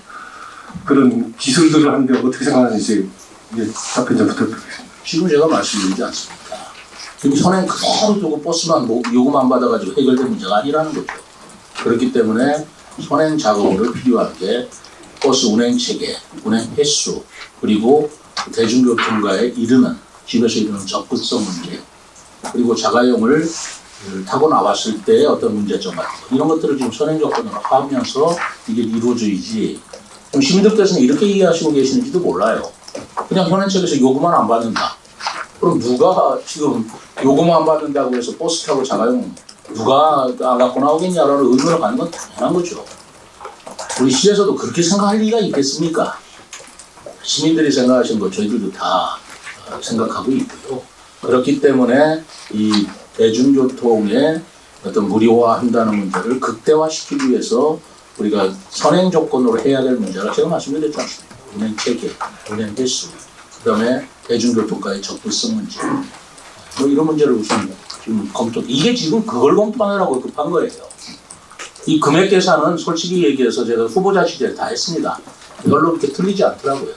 그런 기술들을 하는데 어떻게 생각하는지 답변 좀 부탁드리겠습니다. 지금 제가 말씀드리지 않습니까? 지금 선행 그대로 두고 버스만 요금만 받아가지고 해결될 문제가 아니라는 거죠. 그렇기 때문에 선행 작업으로 필요한 게 버스 운행 체계, 운행 횟수, 그리고 대중교통과의 이르는, 집에서 이르는 접근성 문제, 그리고 자가용을 타고 나왔을 때 어떤 문제점 같은 거, 이런 것들을 지금 선행 조건으로 하면서 이게 이루어져야지. 좀 시민들께서는 이렇게 이해하시고 계시는지도 몰라요. 그냥 현행책에서 요금만 안 받는다. 그럼 누가 지금 요금 안 받는다고 해서 버스 타고 자가용 누가 안 갖고 나오겠냐라는 의문을 갖는 건 당연한 거죠. 우리 시에서도 그렇게 생각할 리가 있겠습니까? 시민들이 생각하시는 거 저희들도 다 생각하고 있고요. 그렇기 때문에 이 대중교통의 어떤 무료화한다는 문제를 극대화시키기 위해서 우리가 선행 조건으로 해야 될 문제라 제가 말씀드렸지 않습니까? 운행 체계, 운행 횟수, 그다음에 대중교통과의 접근성 문제, 뭐 이런 문제를 우선 지금 검토. 이게 지금 그걸 검토하느라고 급한 거예요. 이 금액 계산은 솔직히 얘기해서 제가 후보자 시절 다 했습니다. 이걸로 그렇게 틀리지 않더라고요.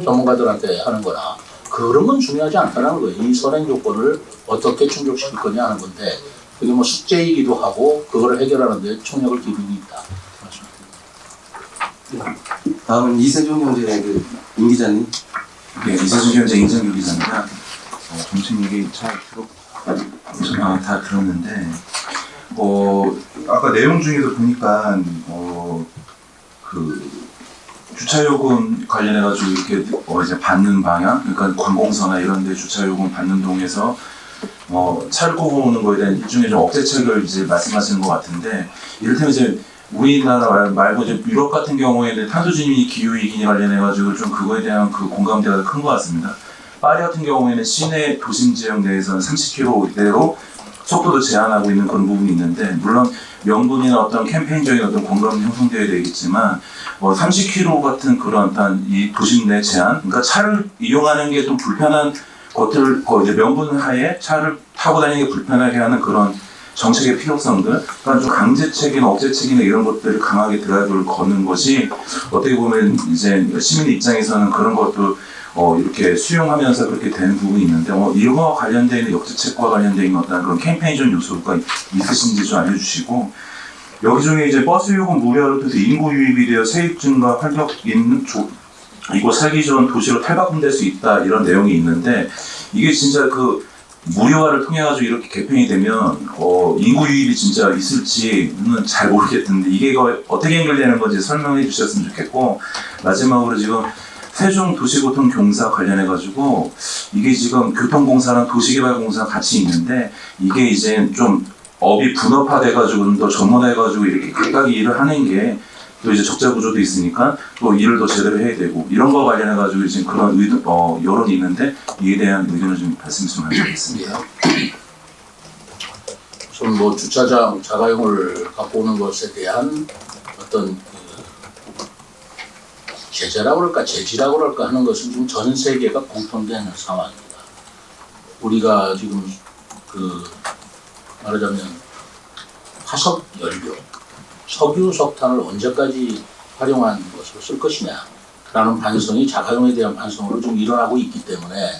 전문가들한테 하는 거나 그런 건 중요하지 않다는 거예요. 이 선행 조건을 어떻게 충족시킬 거냐 하는 건데 그게 뭐 숙제이기도 하고 그걸 해결하는데 총력을 기울이고 있다. 다음은 이세종 경제 임 기자님. 네, 이세준 현재 인정규 기자입니다. 정책 얘기 다 들었는데, 아까 내용 중에도 보니까, 그, 주차요금 관련해가지고 이렇게 이제 받는 방향, 그러니까 관공서나 이런 데 주차요금 받는 동에서 차를 끄고 오는 거에 대한 일종의 좀 억제책을 이제 말씀하시는 것 같은데, 이를테면 이제 우리나라 말고 이제 유럽 같은 경우에는 탄소진입 기후위기 관련해가지고 좀 그거에 대한 그 공감대가 큰 것 같습니다. 파리 같은 경우에는 시내 도심 지역 내에서는 30km대로 속도도 제한하고 있는 그런 부분이 있는데, 물론 명분이나 어떤 캠페인적인 어떤 공감이 형성되어야 되겠지만, 30km 같은 그런 어떤 이 도심 내 제한, 그러니까 차를 이용하는 게 좀 불편한 것들, 이제 명분 하에 차를 타고 다니는 게 불편하게 하는 그런 정책의 필요성들, 그러니까 좀 강제책이나 억제책이나 이런 것들을 강하게 드라이브를 거는 것이 어떻게 보면 이제 시민 입장에서는 그런 것도 이렇게 수용하면서 그렇게 되는 부분이 있는데, 이거와 관련되어 있는 역제책과 관련되어 있는 어떤 그런 캠페인적 요소가 있으신지 좀 알려주시고, 여기저기 이제 버스 요금 무료로 해서 인구 유입이 되어 세입 증가 활력 있는 이곳 살기 좋은 도시로 탈바꿈될 수 있다 이런 내용이 있는데, 이게 진짜 그 무료화를 통해 가지고 이렇게 개편이 되면 인구 유입이 진짜 있을지는 잘 모르겠는데 이게 어떻게 연결되는 건지 설명해 주셨으면 좋겠고, 마지막으로 지금 세종 도시교통공사 관련해 가지고 이게 지금 교통공사랑 도시개발공사랑 같이 있는데 이게 이제 좀 업이 분업화돼 가지고 좀 더 전문화해 가지고 이렇게 각각 일을 하는 게 또 이제 적자 구조도 있으니까 또 일을 더 제대로 해야 되고 이런 거 관련해 가지고 지금 그런 여론이 있는데 이에 대한 의견을 좀 말씀을 드리겠습니다. 우선 뭐 주차장 자가용을 갖고 오는 것에 대한 어떤 제재라고 그럴까 제지라고 그럴까 하는 것은 지금 전 세계가 공통되는 상황입니다. 우리가 지금 말하자면 화석 연료, 석유, 석탄을 언제까지 활용한 것으로 쓸 것이냐라는 반성이 자가용에 대한 반성으로 좀 일어나고 있기 때문에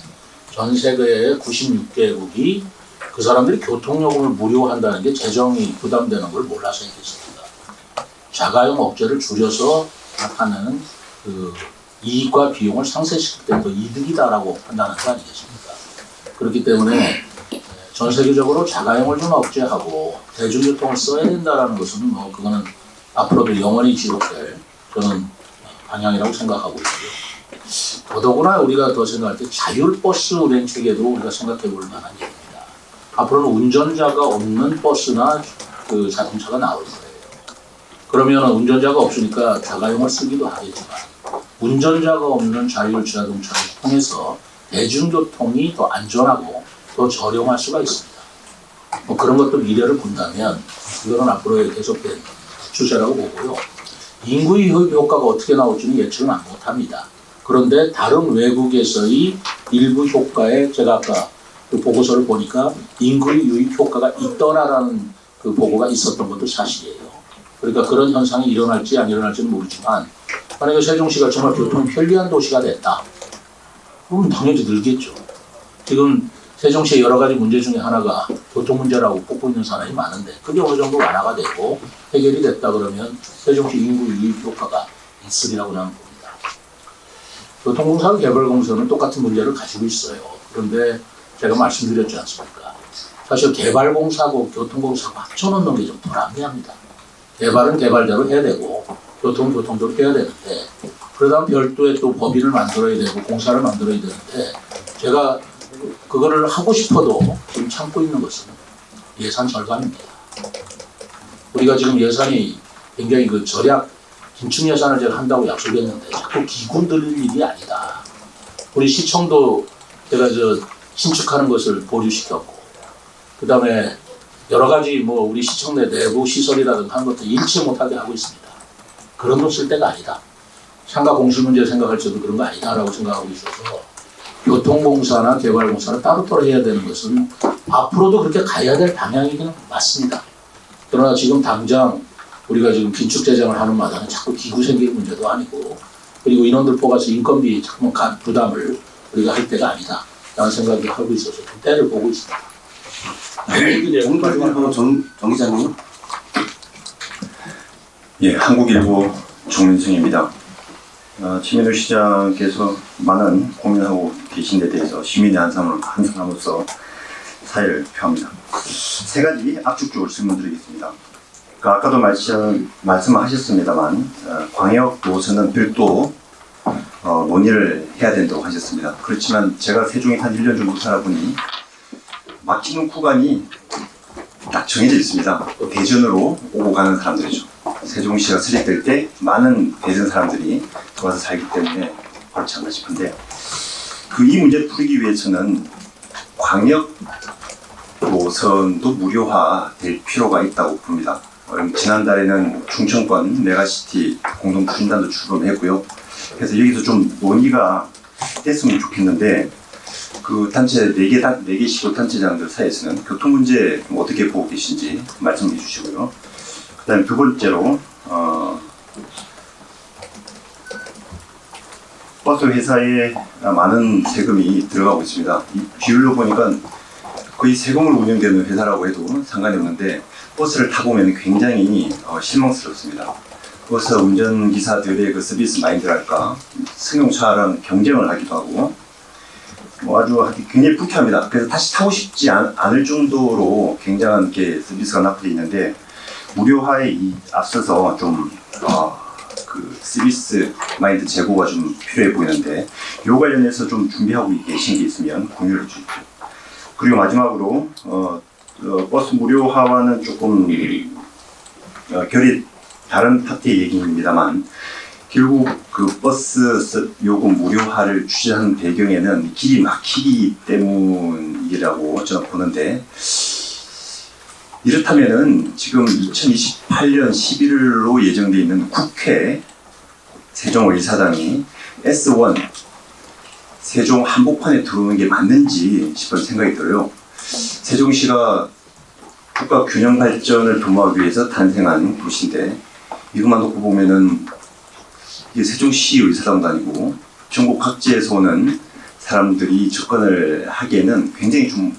전 세계의 96개국이 그 사람들이 교통요금을 무료한다는 게 재정이 부담되는 걸 몰라서 했겠습니다. 자가용 억제를 줄여서 나타내는 그 이익과 비용을 상쇄시킬 때 더 이득이다라고 판단하는 거 아니겠습니까? 그렇기 때문에 전 세계적으로 자가용을 좀 억제하고 대중교통을 써야 된다라는 것은 뭐 그거는 앞으로도 영원히 지속될 저는 방향이라고 생각하고 있고요. 더더구나 우리가 더 생각할 때 자율버스 운행 체계도 우리가 생각해 볼 만한 얘기입니다. 앞으로는 운전자가 없는 버스나 그 자동차가 나올 거예요. 그러면 운전자가 없으니까 자가용을 쓰기도 하겠지만 운전자가 없는 자율 자동차를 통해서 대중교통이 더 안전하고 더 저렴할 수가 있습니다. 뭐 그런 것도 미래를 본다면 이거는 앞으로의 계속된 추세라고 보고요. 인구의 효과가 어떻게 나올지는 예측은 못합니다. 그런데 다른 외국에서의 일부 효과에 제가 아까 그 보고서를 보니까 인구의 유입 효과가 있더라라는 그 보고가 있었던 것도 사실이에요. 그러니까 그런 현상이 일어날지 안 일어날지는 모르지만 만약에 세종시가 정말 교통 편리한 도시가 됐다. 그럼 당연히 늘겠죠. 지금 세종시의 여러 가지 문제 중에 하나가 교통 문제라고 꼽고 있는 사람이 많은데 그게 어느 정도 완화가 되고 해결이 됐다 그러면 세종시 인구 유입 효과가 있으리라고 저는 봅니다. 교통공사 개발공사는 똑같은 문제를 가지고 있어요. 그런데 제가 말씀드렸지 않습니까? 사실 개발공사하고 교통공사가 합쳐놓는 게 좀 불합리합니다. 개발은 개발대로 해야 되고 교통은 교통대로 해야 되는데 그러다 별도의 또 법인을 만들어야 되고 공사를 만들어야 되는데 제가 그거를 하고 싶어도 지금 참고 있는 것은 예산 절감입니다. 우리가 지금 예산이 굉장히 그 절약 긴축 예산을 제가 한다고 약속했는데 자꾸 기군 들릴 일이 아니다. 우리 시청도 제가 신축하는 것을 보류시켰고 그 다음에 여러 가지 뭐 우리 시청 내 내부 시설이라든가 하는 것도 일치 못하게 하고 있습니다. 그런 돈 쓸 때가 아니다. 상가 공실 문제 생각할 때도 그런 거 아니다라고 생각하고 있어서 교통공사나 개발공사는 따로따로 해야 되는 것은 앞으로도 그렇게 가야 될 방향이긴 맞습니다. 그러나 지금 당장 우리가 지금 긴축 재정을 하는 마당에 자꾸 기구 생길 문제도 아니고 그리고 인원들 뽑아서 인건비 자꾸 부담을 우리가 할 때가 아니다. 라는 생각을 하고 있어서 그 때를 보고 있습니다. 한국일보 정 기자님. 예, 한국일보 정민승입니다. 최민우 시장께서 많은 고민하고 계신 데 대해서 시민의 한 사람으로서 사의를 표합니다. 세 가지 압축적으로 질문드리겠습니다. 아까도 말씀하셨습니다만 광역 노선은 별도 논의를 해야 된다고 하셨습니다. 그렇지만 제가 세종에 한 1년 정도 살아보니 막히는 구간이 딱 정해져 있습니다. 대전으로 오고 가는 사람들이죠. 세종시가 수립될 때 많은 대전 사람들이 들어와서 살기 때문에 그렇지 않나 싶은데 이 문제를 풀기 위해서는 광역 노선도 무료화될 필요가 있다고 봅니다. 지난달에는 충청권 메가시티 공동 추진단도 출범했고요. 그래서 여기서 좀 논의가 됐으면 좋겠는데 그 단체 4개 시도 단체장들 사이에서는 교통 문제 어떻게 보고 계신지 말씀해 주시고요. 그 다음에 두 번째로 버스 회사에 많은 세금이 들어가고 있습니다. 이 비율로 보니까 거의 세금으로 운영되는 회사라고 해도 상관이 없는데 버스를 타보면 굉장히 실망스럽습니다. 버스 운전기사들의 그 서비스 마인드랄까 승용차랑 경쟁을 하기도 하고 아주 굉장히 불쾌합니다. 그래서 다시 타고 싶지 않을 정도로 굉장한 게 서비스가 납부되어 있는데 무료화에 앞서서 좀 그 서비스 마인드 제고가 좀 필요해 보이는데 이 관련해서 좀 준비하고 계신 게 있으면 공유를 해주십시오. 그리고 마지막으로 버스 무료화와는 조금 결이 다른 파트의 얘기입니다만 결국 그 버스 요금 무료화를 추진하는 배경에는 길이 막히기 때문이라고 저는 보는데 이렇다면은 지금 2028년 11월로 예정되어 있는 국회 세종의사당이 S1 세종 한복판에 들어오는 게 맞는지 싶은 생각이 들어요. 세종시가 국가 균형 발전을 도모하기 위해서 탄생한 도시인데 이것만 놓고 보면은 이게 세종시 의사당도 아니고 전국 각지에서 오는 사람들이 접근을 하기에는 굉장히 좀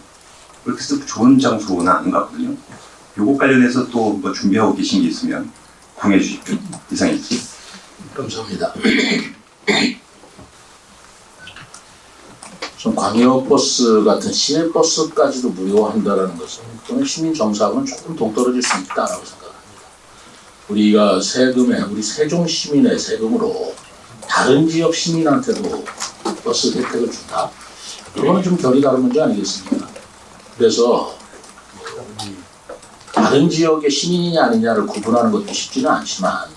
그렇게 좋은 장소는 아닌 것 같거든요. 요거 관련해서 또 뭐 준비하고 계신 게 있으면 공유해 주십시오. 이상입니다. 감사합니다. 좀 광역버스 같은 시내버스까지도 무료화한다는 것은 또는 시민정서하고는 조금 동떨어질 수 있다고 생각합니다. 우리가 세금에 우리 세종 시민의 세금으로 다른 지역 시민한테도 버스 혜택을 준다? 그거는 좀 결이 다른 문제 아니겠습니까? 그래서 다른 지역의 시민이냐 아니냐를 구분하는 것도 쉽지는 않지만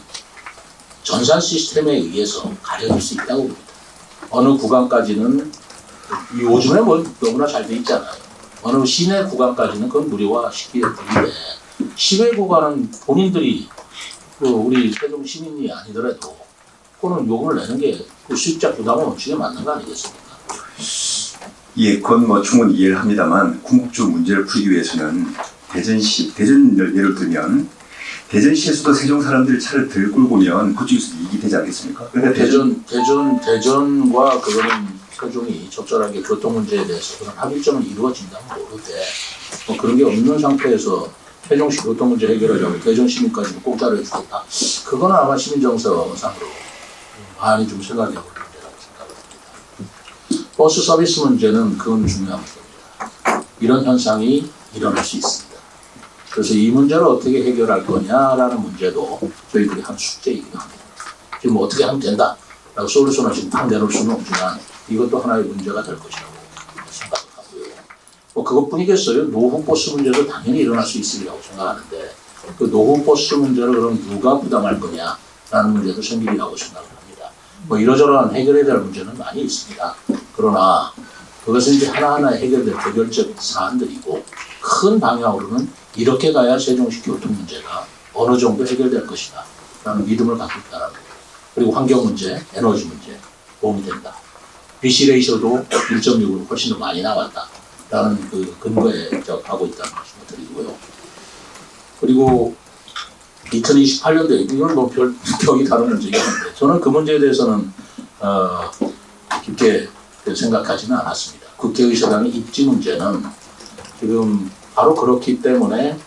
전산 시스템에 의해서 가려질 수 있다고 봅니다. 어느 구간까지는 요즘에 뭐 너무나 잘 돼 있잖아요. 어느 시내 구간까지는 그건 무료화 시키게 되는데 시외 구간은 본인들이 그 우리 세종 시민이 아니더라도 그거는 요금을 내는 게 그 수익자 부담을 원칙에 맞는 거 아니겠습니까? 예, 그건 뭐 충분히 이해를 합니다만 궁극적 문제를 풀기 위해서는 대전시, 대전을 예를 들면 대전시에서도 세종 사람들이 차를 들 끌고 오면 그쪽에서 이익이 되지 않겠습니까? 그런데 대전과 그거는 세종이 적절하게 교통 문제에 대해서 그런 합의점은 이루어진다면 모르되 뭐 그런 게 없는 상태에서 세종시 교통 문제 해결하려고 대전 시민까지 공짜로 해주겠다. 그거는 아마 시민정서상으로 많이 좀 생각해 볼 문제라고 생각합니다. 버스 서비스 문제는 그건 중요한 겁니다. 이런 현상이 일어날 수 있습니다. 그래서 이 문제를 어떻게 해결할 거냐라는 문제도 저희들이 한 숙제이기도 합니다. 지금 뭐 어떻게 하면 된다라고 솔루션을 지금 딱 내놓을 수는 없지만 이것도 하나의 문제가 될 것이라고 생각하고요. 뭐 그것뿐이겠어요. 노후 버스 문제도 당연히 일어날 수 있으리라고 생각하는데 그 노후 버스 문제를 그럼 누가 부담할 거냐라는 문제도 생기리라고 생각을 합니다. 뭐 이러저러한 해결해야 될 문제는 많이 있습니다. 그러나 그것은 이제 하나하나 해결될 개별적 사안들이고 큰 방향으로는 이렇게 가야 세종시 교통 문제가 어느 정도 해결될 것이다 라는 믿음을 갖고 있다는 거예요. 그리고 환경 문제, 에너지 문제 도움이 된다. BC 레이셔도 1.6으로 훨씬 더 많이 나왔다 라는 그 근거에 하고 있다는 말씀을 드리고요. 그리고 2028년도에 이건 뭐 벽이 다른 문제긴 한데 저는 그 문제에 대해서는 깊게 생각하지는 않았습니다. 국회의사당의 입지 문제는 지금 바로 그렇기 때문에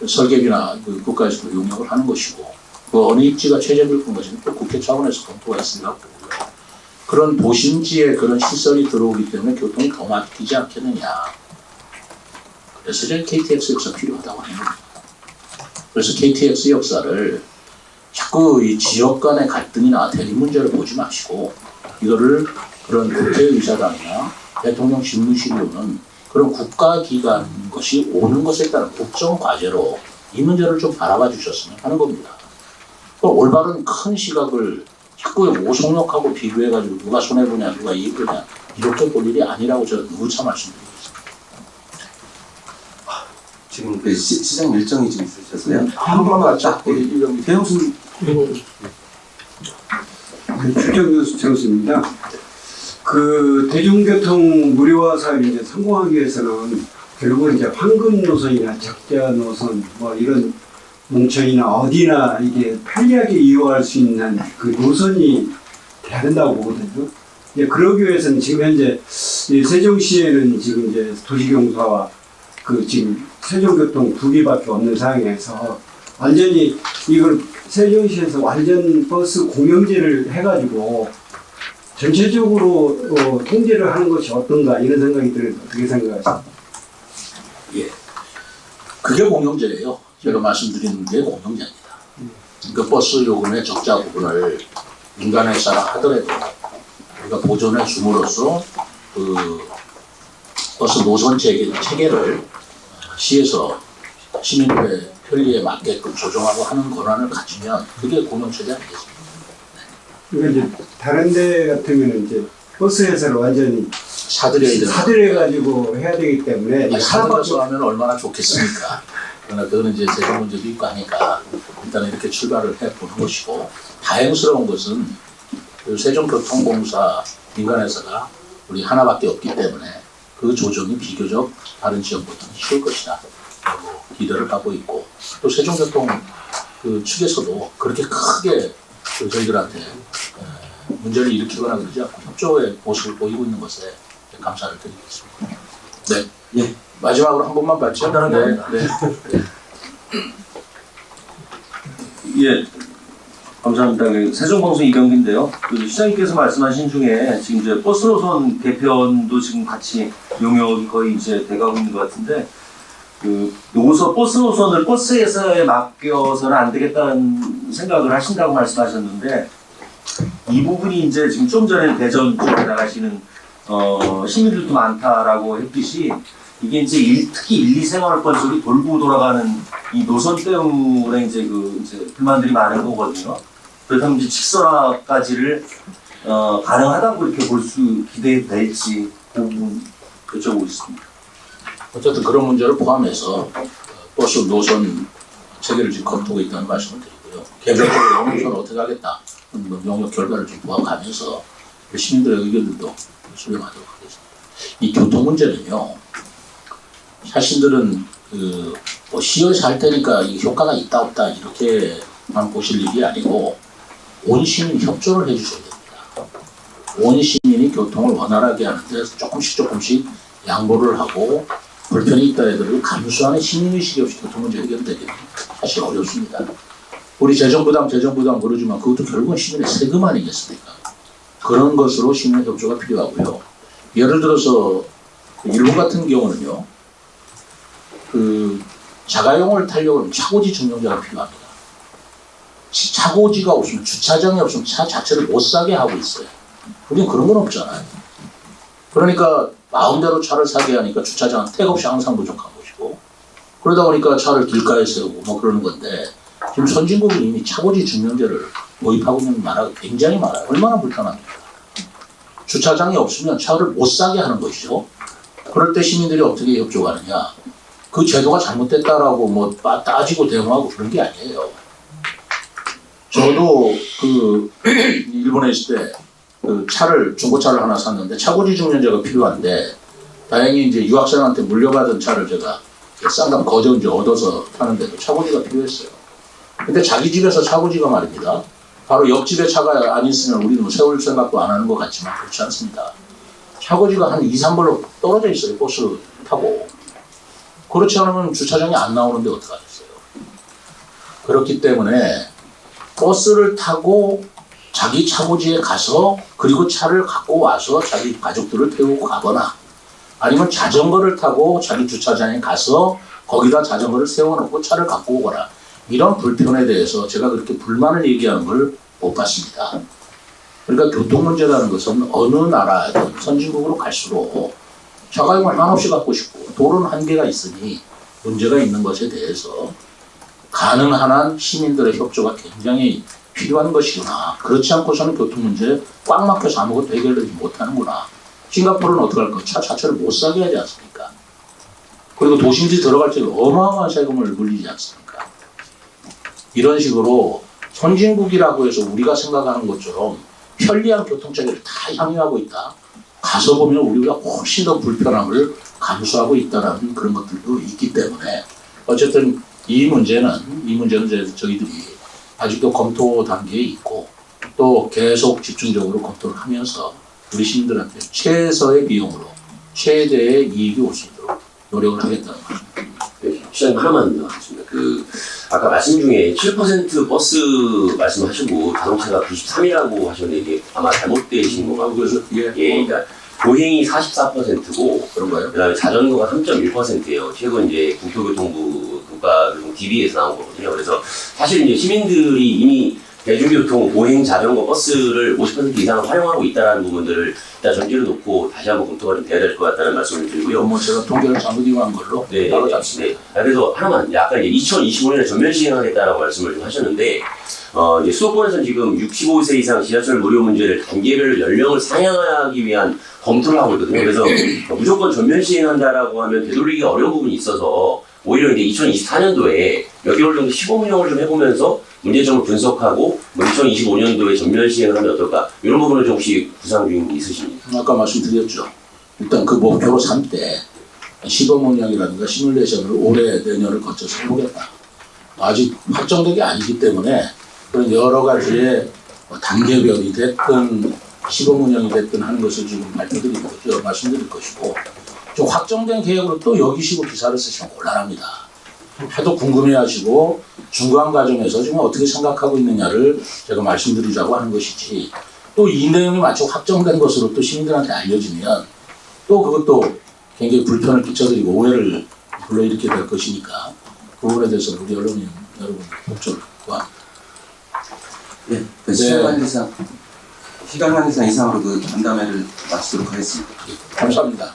설계비나 그 국가에서도 용역을 하는 것이고 그 어느 입지가 최적일 것인지 또 국회 차원에서 검토가 있으리라고 보고요. 그런 도심지에 그런 시설이 들어오기 때문에 교통이 더 막히지 않겠느냐. 그래서 저는 KTX 역사 필요하다고 하는 겁니다. 그래서 KTX 역사를 자꾸 이 지역 간의 갈등이나 대립 문제를 보지 마시고 이거를 그런 국회의사당이나 대통령 집무실이 오는 그런 국가기관 것이 오는 것에 따른 국정과제로 이 문제를 좀 바라봐 주셨으면 하는 겁니다. 올바른 큰 시각을 자꾸 오송역하고 비교해가지고 누가 손해보냐 누가 이익보냐 이렇게 볼 일이 아니라고 저는 누차 말씀드리겠습니다. 지금 그 시장 일정이 좀 있으셨어요? 한 번만 딱 우리 대형순 출정교수 최우수입니다. 그 대중교통 무료화 사업을 이제 성공하기 위해서는 결국은 이제 황금 노선이나 적자 노선 뭐 이런 뭉천이나 어디나 이게 편리하게 이용할 수 있는 그 노선이 돼야 된다고 보거든요. 이제 그러기 위해서는 지금 현재 이 세종시에는 지금 이제 도시경사와 그 지금 세종교통 두 개밖에 없는 상황에서 완전히 이걸 세종시에서 완전 버스 공영제를 해가지고 전체적으로 통제를 하는 것이 어떤가 이런 생각이 들어서 어떻게 생각하세요? 예, 그게 공영제예요. 제가 말씀드리는 게 공영제입니다. 그러니까 버스 요금의 적자 부분을 민간회사라 하더라도 우리가 보존해 줌으로써 그 버스 노선 체계를 시에서 시민들의 편리에 맞게끔 조정하고 하는 권한을 가지면 그게 공영체제 아니겠습니까? 그러니까 이제 다른 데 같으면 이제 버스 회사를 완전히 사들여야 되는 사들여가지고 해야 되기 때문에 사들여서 하면 얼마나 좋겠습니까? 그러나 그거는 이제 재정 문제도 있고 하니까 일단 이렇게 출발을 해보는 것이고 다행스러운 것은 그 세종교통공사 민간회사가 우리 하나밖에 없기 때문에 그 조정이 비교적 다른 지역보다는 쉬울 것이다 라고 기대를 하고 있고 또 세종교통 그 측에서도 그렇게 크게 그 저희들한테 문제를 일으키거나 그러지 않고 협조의 모습을 보이고 있는 것에 감사를 드리겠습니다. 네. 예. 마지막으로 한 번만 받죠. 네. 네. 예, 감사합니다. 세종방송 이병기인데요. 그 시장님께서 말씀하신 중에 지금 이제 버스 노선 개편도 지금 같이 용역이 거의 이제 돼가고 있는 것 같은데 그 버스 노선을 버스 회사에 맡겨서는 안 되겠다는 생각을 하신다고 말씀하셨는데 이 부분이 이제 지금 좀 전에 대전 쪽에 나가시는 시민들도 많다라고 했듯이 이게 이제 특히 1, 2생활권 쪽이 돌고 돌아가는 이 노선 때문에 이제 불만들이 많은 거거든요. 그렇다면 이제 직선화까지를 가능하다고 이렇게 볼 수 기대될지 그 부분 여쭤보고 있습니다. 어쨌든 그런 문제를 포함해서 버스 노선 체계를 지금 검토하고 있다는 말씀을 드리고요. 개별적으로 어느 노선을 어떻게 하겠다. 뭐 영역 결과를 좀 보아가면서 시민들의 의견들도 수렴하도록 하겠습니다. 이 교통 문제는요. 자신들은 뭐 시에서 할 테니까 이 효과가 있다 없다 이렇게만 보실 일이 아니고 온 시민이 협조를 해주셔야 됩니다. 온 시민이 교통을 원활하게 하는데 조금씩 양보를 하고 불편이 있다 해도 감수하는 시민의식이 없이 교통 문제 해결되기는 사실 어렵습니다. 우리 재정부담 그러지만 그것도 결국은 시민의 세금 아니겠습니까? 그런 것으로 시민의 협조가 필요하고요. 예를 들어서 일본 같은 경우는요. 자가용을 타려고 하면 차고지 증명자가 필요합니다. 차고지가 없으면 주차장이 없으면 차 자체를 못 사게 하고 있어요. 우리는 그런 건 없잖아요. 그러니까 마음대로 차를 사게 하니까 주차장은 택없이 항상 부족한 것이고 그러다 보니까 차를 길가에 세우고 뭐 그러는 건데 지금 선진국은 이미 차고지 증명제를 도입하고 있는 나라가 굉장히 많아요. 얼마나 불편합니까? 주차장이 없으면 차를 못 사게 하는 것이죠. 그럴 때 시민들이 어떻게 협조하느냐? 그 제도가 잘못됐다라고 뭐 따지고 대응하고 그런 게 아니에요. 저도 일본에 있을 때 중고차를 하나 샀는데 차고지 증명제가 필요한데 다행히 이제 유학생한테 물려받은 차를 제가 싼값 거저 이제 얻어서 타는데도 차고지가 필요했어요. 근데 자기 집에서 차고지가 말입니다. 바로 옆집에 차가 안 있으면 우리는 뭐 세울 생각도 안 하는 것 같지만 그렇지 않습니다. 차고지가 한 2, 3벌로 떨어져 있어요. 버스 타고. 그렇지 않으면 주차장이 안 나오는데 어떡하겠어요. 그렇기 때문에 버스를 타고 자기 차고지에 가서 그리고 차를 갖고 와서 자기 가족들을 태우고 가거나 아니면 자전거를 타고 자기 주차장에 가서 거기다 자전거를 세워놓고 차를 갖고 오거나 이런 불편에 대해서 제가 그렇게 불만을 얘기하는 걸 못 봤습니다. 그러니까 교통 문제라는 것은 어느 나라든 선진국으로 갈수록 자가용을 한없이 갖고 싶고 도로는 한계가 있으니 문제가 있는 것에 대해서 가능한 한 시민들의 협조가 굉장히 필요한 것이구나. 그렇지 않고서는 교통 문제 꽉 막혀서 아무것도 해결되지 못하는구나. 싱가포르는 어떻게 할까? 차 자체를 못 사게 하지 않습니까? 그리고 도심지 들어갈 때 어마어마한 세금을 물리지 않습니까? 이런 식으로 선진국이라고 해서 우리가 생각하는 것처럼 편리한 교통체계를 다 향유하고 있다. 가서 보면 우리가 훨씬 더 불편함을 감수하고 있다는 그런 것들도 있기 때문에 어쨌든 이 문제는 이제 저희들이 아직도 검토 단계에 있고 또 계속 집중적으로 검토를 하면서 우리 시민들한테 최소의 비용으로 최대의 이익이 올 수 있도록 노력을 하겠다는 거죠. 네, 시장님 하나만 더 하겠습니다. 아까 말씀 중에 7% 버스 말씀하시고 자동차가 93이라고 하셨는데 이게 아마 잘못되신 것 같고 그래서 그러니까 보행이 44%고 그런가요? 그다음에 자전거가 3.1%예요. 최근 이제 국토교통부 국가교통 DB에서 나온 거거든요. 그래서 사실 이제 시민들이 이미 대중교통, 보행, 자전거, 버스를 50% 이상을 활용하고 있다는 부분들을 일단 전제를 놓고 다시 한번 검토가 좀 돼야 될 것 같다는 말씀을 드리고요. 뭐 제가 통계를 잘못 이용한 걸로 바로 잡습니다. 그래서 하나만 아까 이제 2025년에 전면 시행하겠다라고 말씀을 좀 하셨는데 이제 수도권에서는 지금 65세 이상 지하철 무료 문제를 단계별 연령을 상향하기 위한 검토를 하고 있거든요. 그래서 무조건 전면 시행한다라고 하면 되돌리기 어려운 부분이 있어서 오히려 이제 2024년도에 몇 개월 정도 시범 운영을 좀 해보면서 문제점을 분석하고 2025년도에 전면 시행을 하면 어떨까 이런 부분을 좀 혹시 구상 중인 있으십니까? 아까 말씀드렸죠. 일단 그 목표로 삼때 시범 운영이라든가 시뮬레이션을 올해 내년을 거쳐서 해보겠다. 아직 확정된 아니기 때문에 그런 여러 가지의 단계별이 됐든 시범 운영이 됐든 하는 것을 지금 발표드릴 거죠. 말씀드릴 것이고 좀 확정된 계획으로 또 여기시고 기사를 쓰시면 곤란합니다. 하도 궁금해하시고 중간 과정에서 지금 어떻게 생각하고 있느냐를 제가 말씀드리자고 하는 것이지 또 이 내용이 마치 확정된 것으로 또 시민들한테 알려지면 또 그것도 굉장히 불편을 끼쳐드리고 오해를 불러일으키게 될 것이니까 그 부분에 대해서 우리 언론인 여러분 협조를 구합니다. 네, 시간 관계상 이상으로 간담회를 마치도록 하겠습니다. 감사합니다.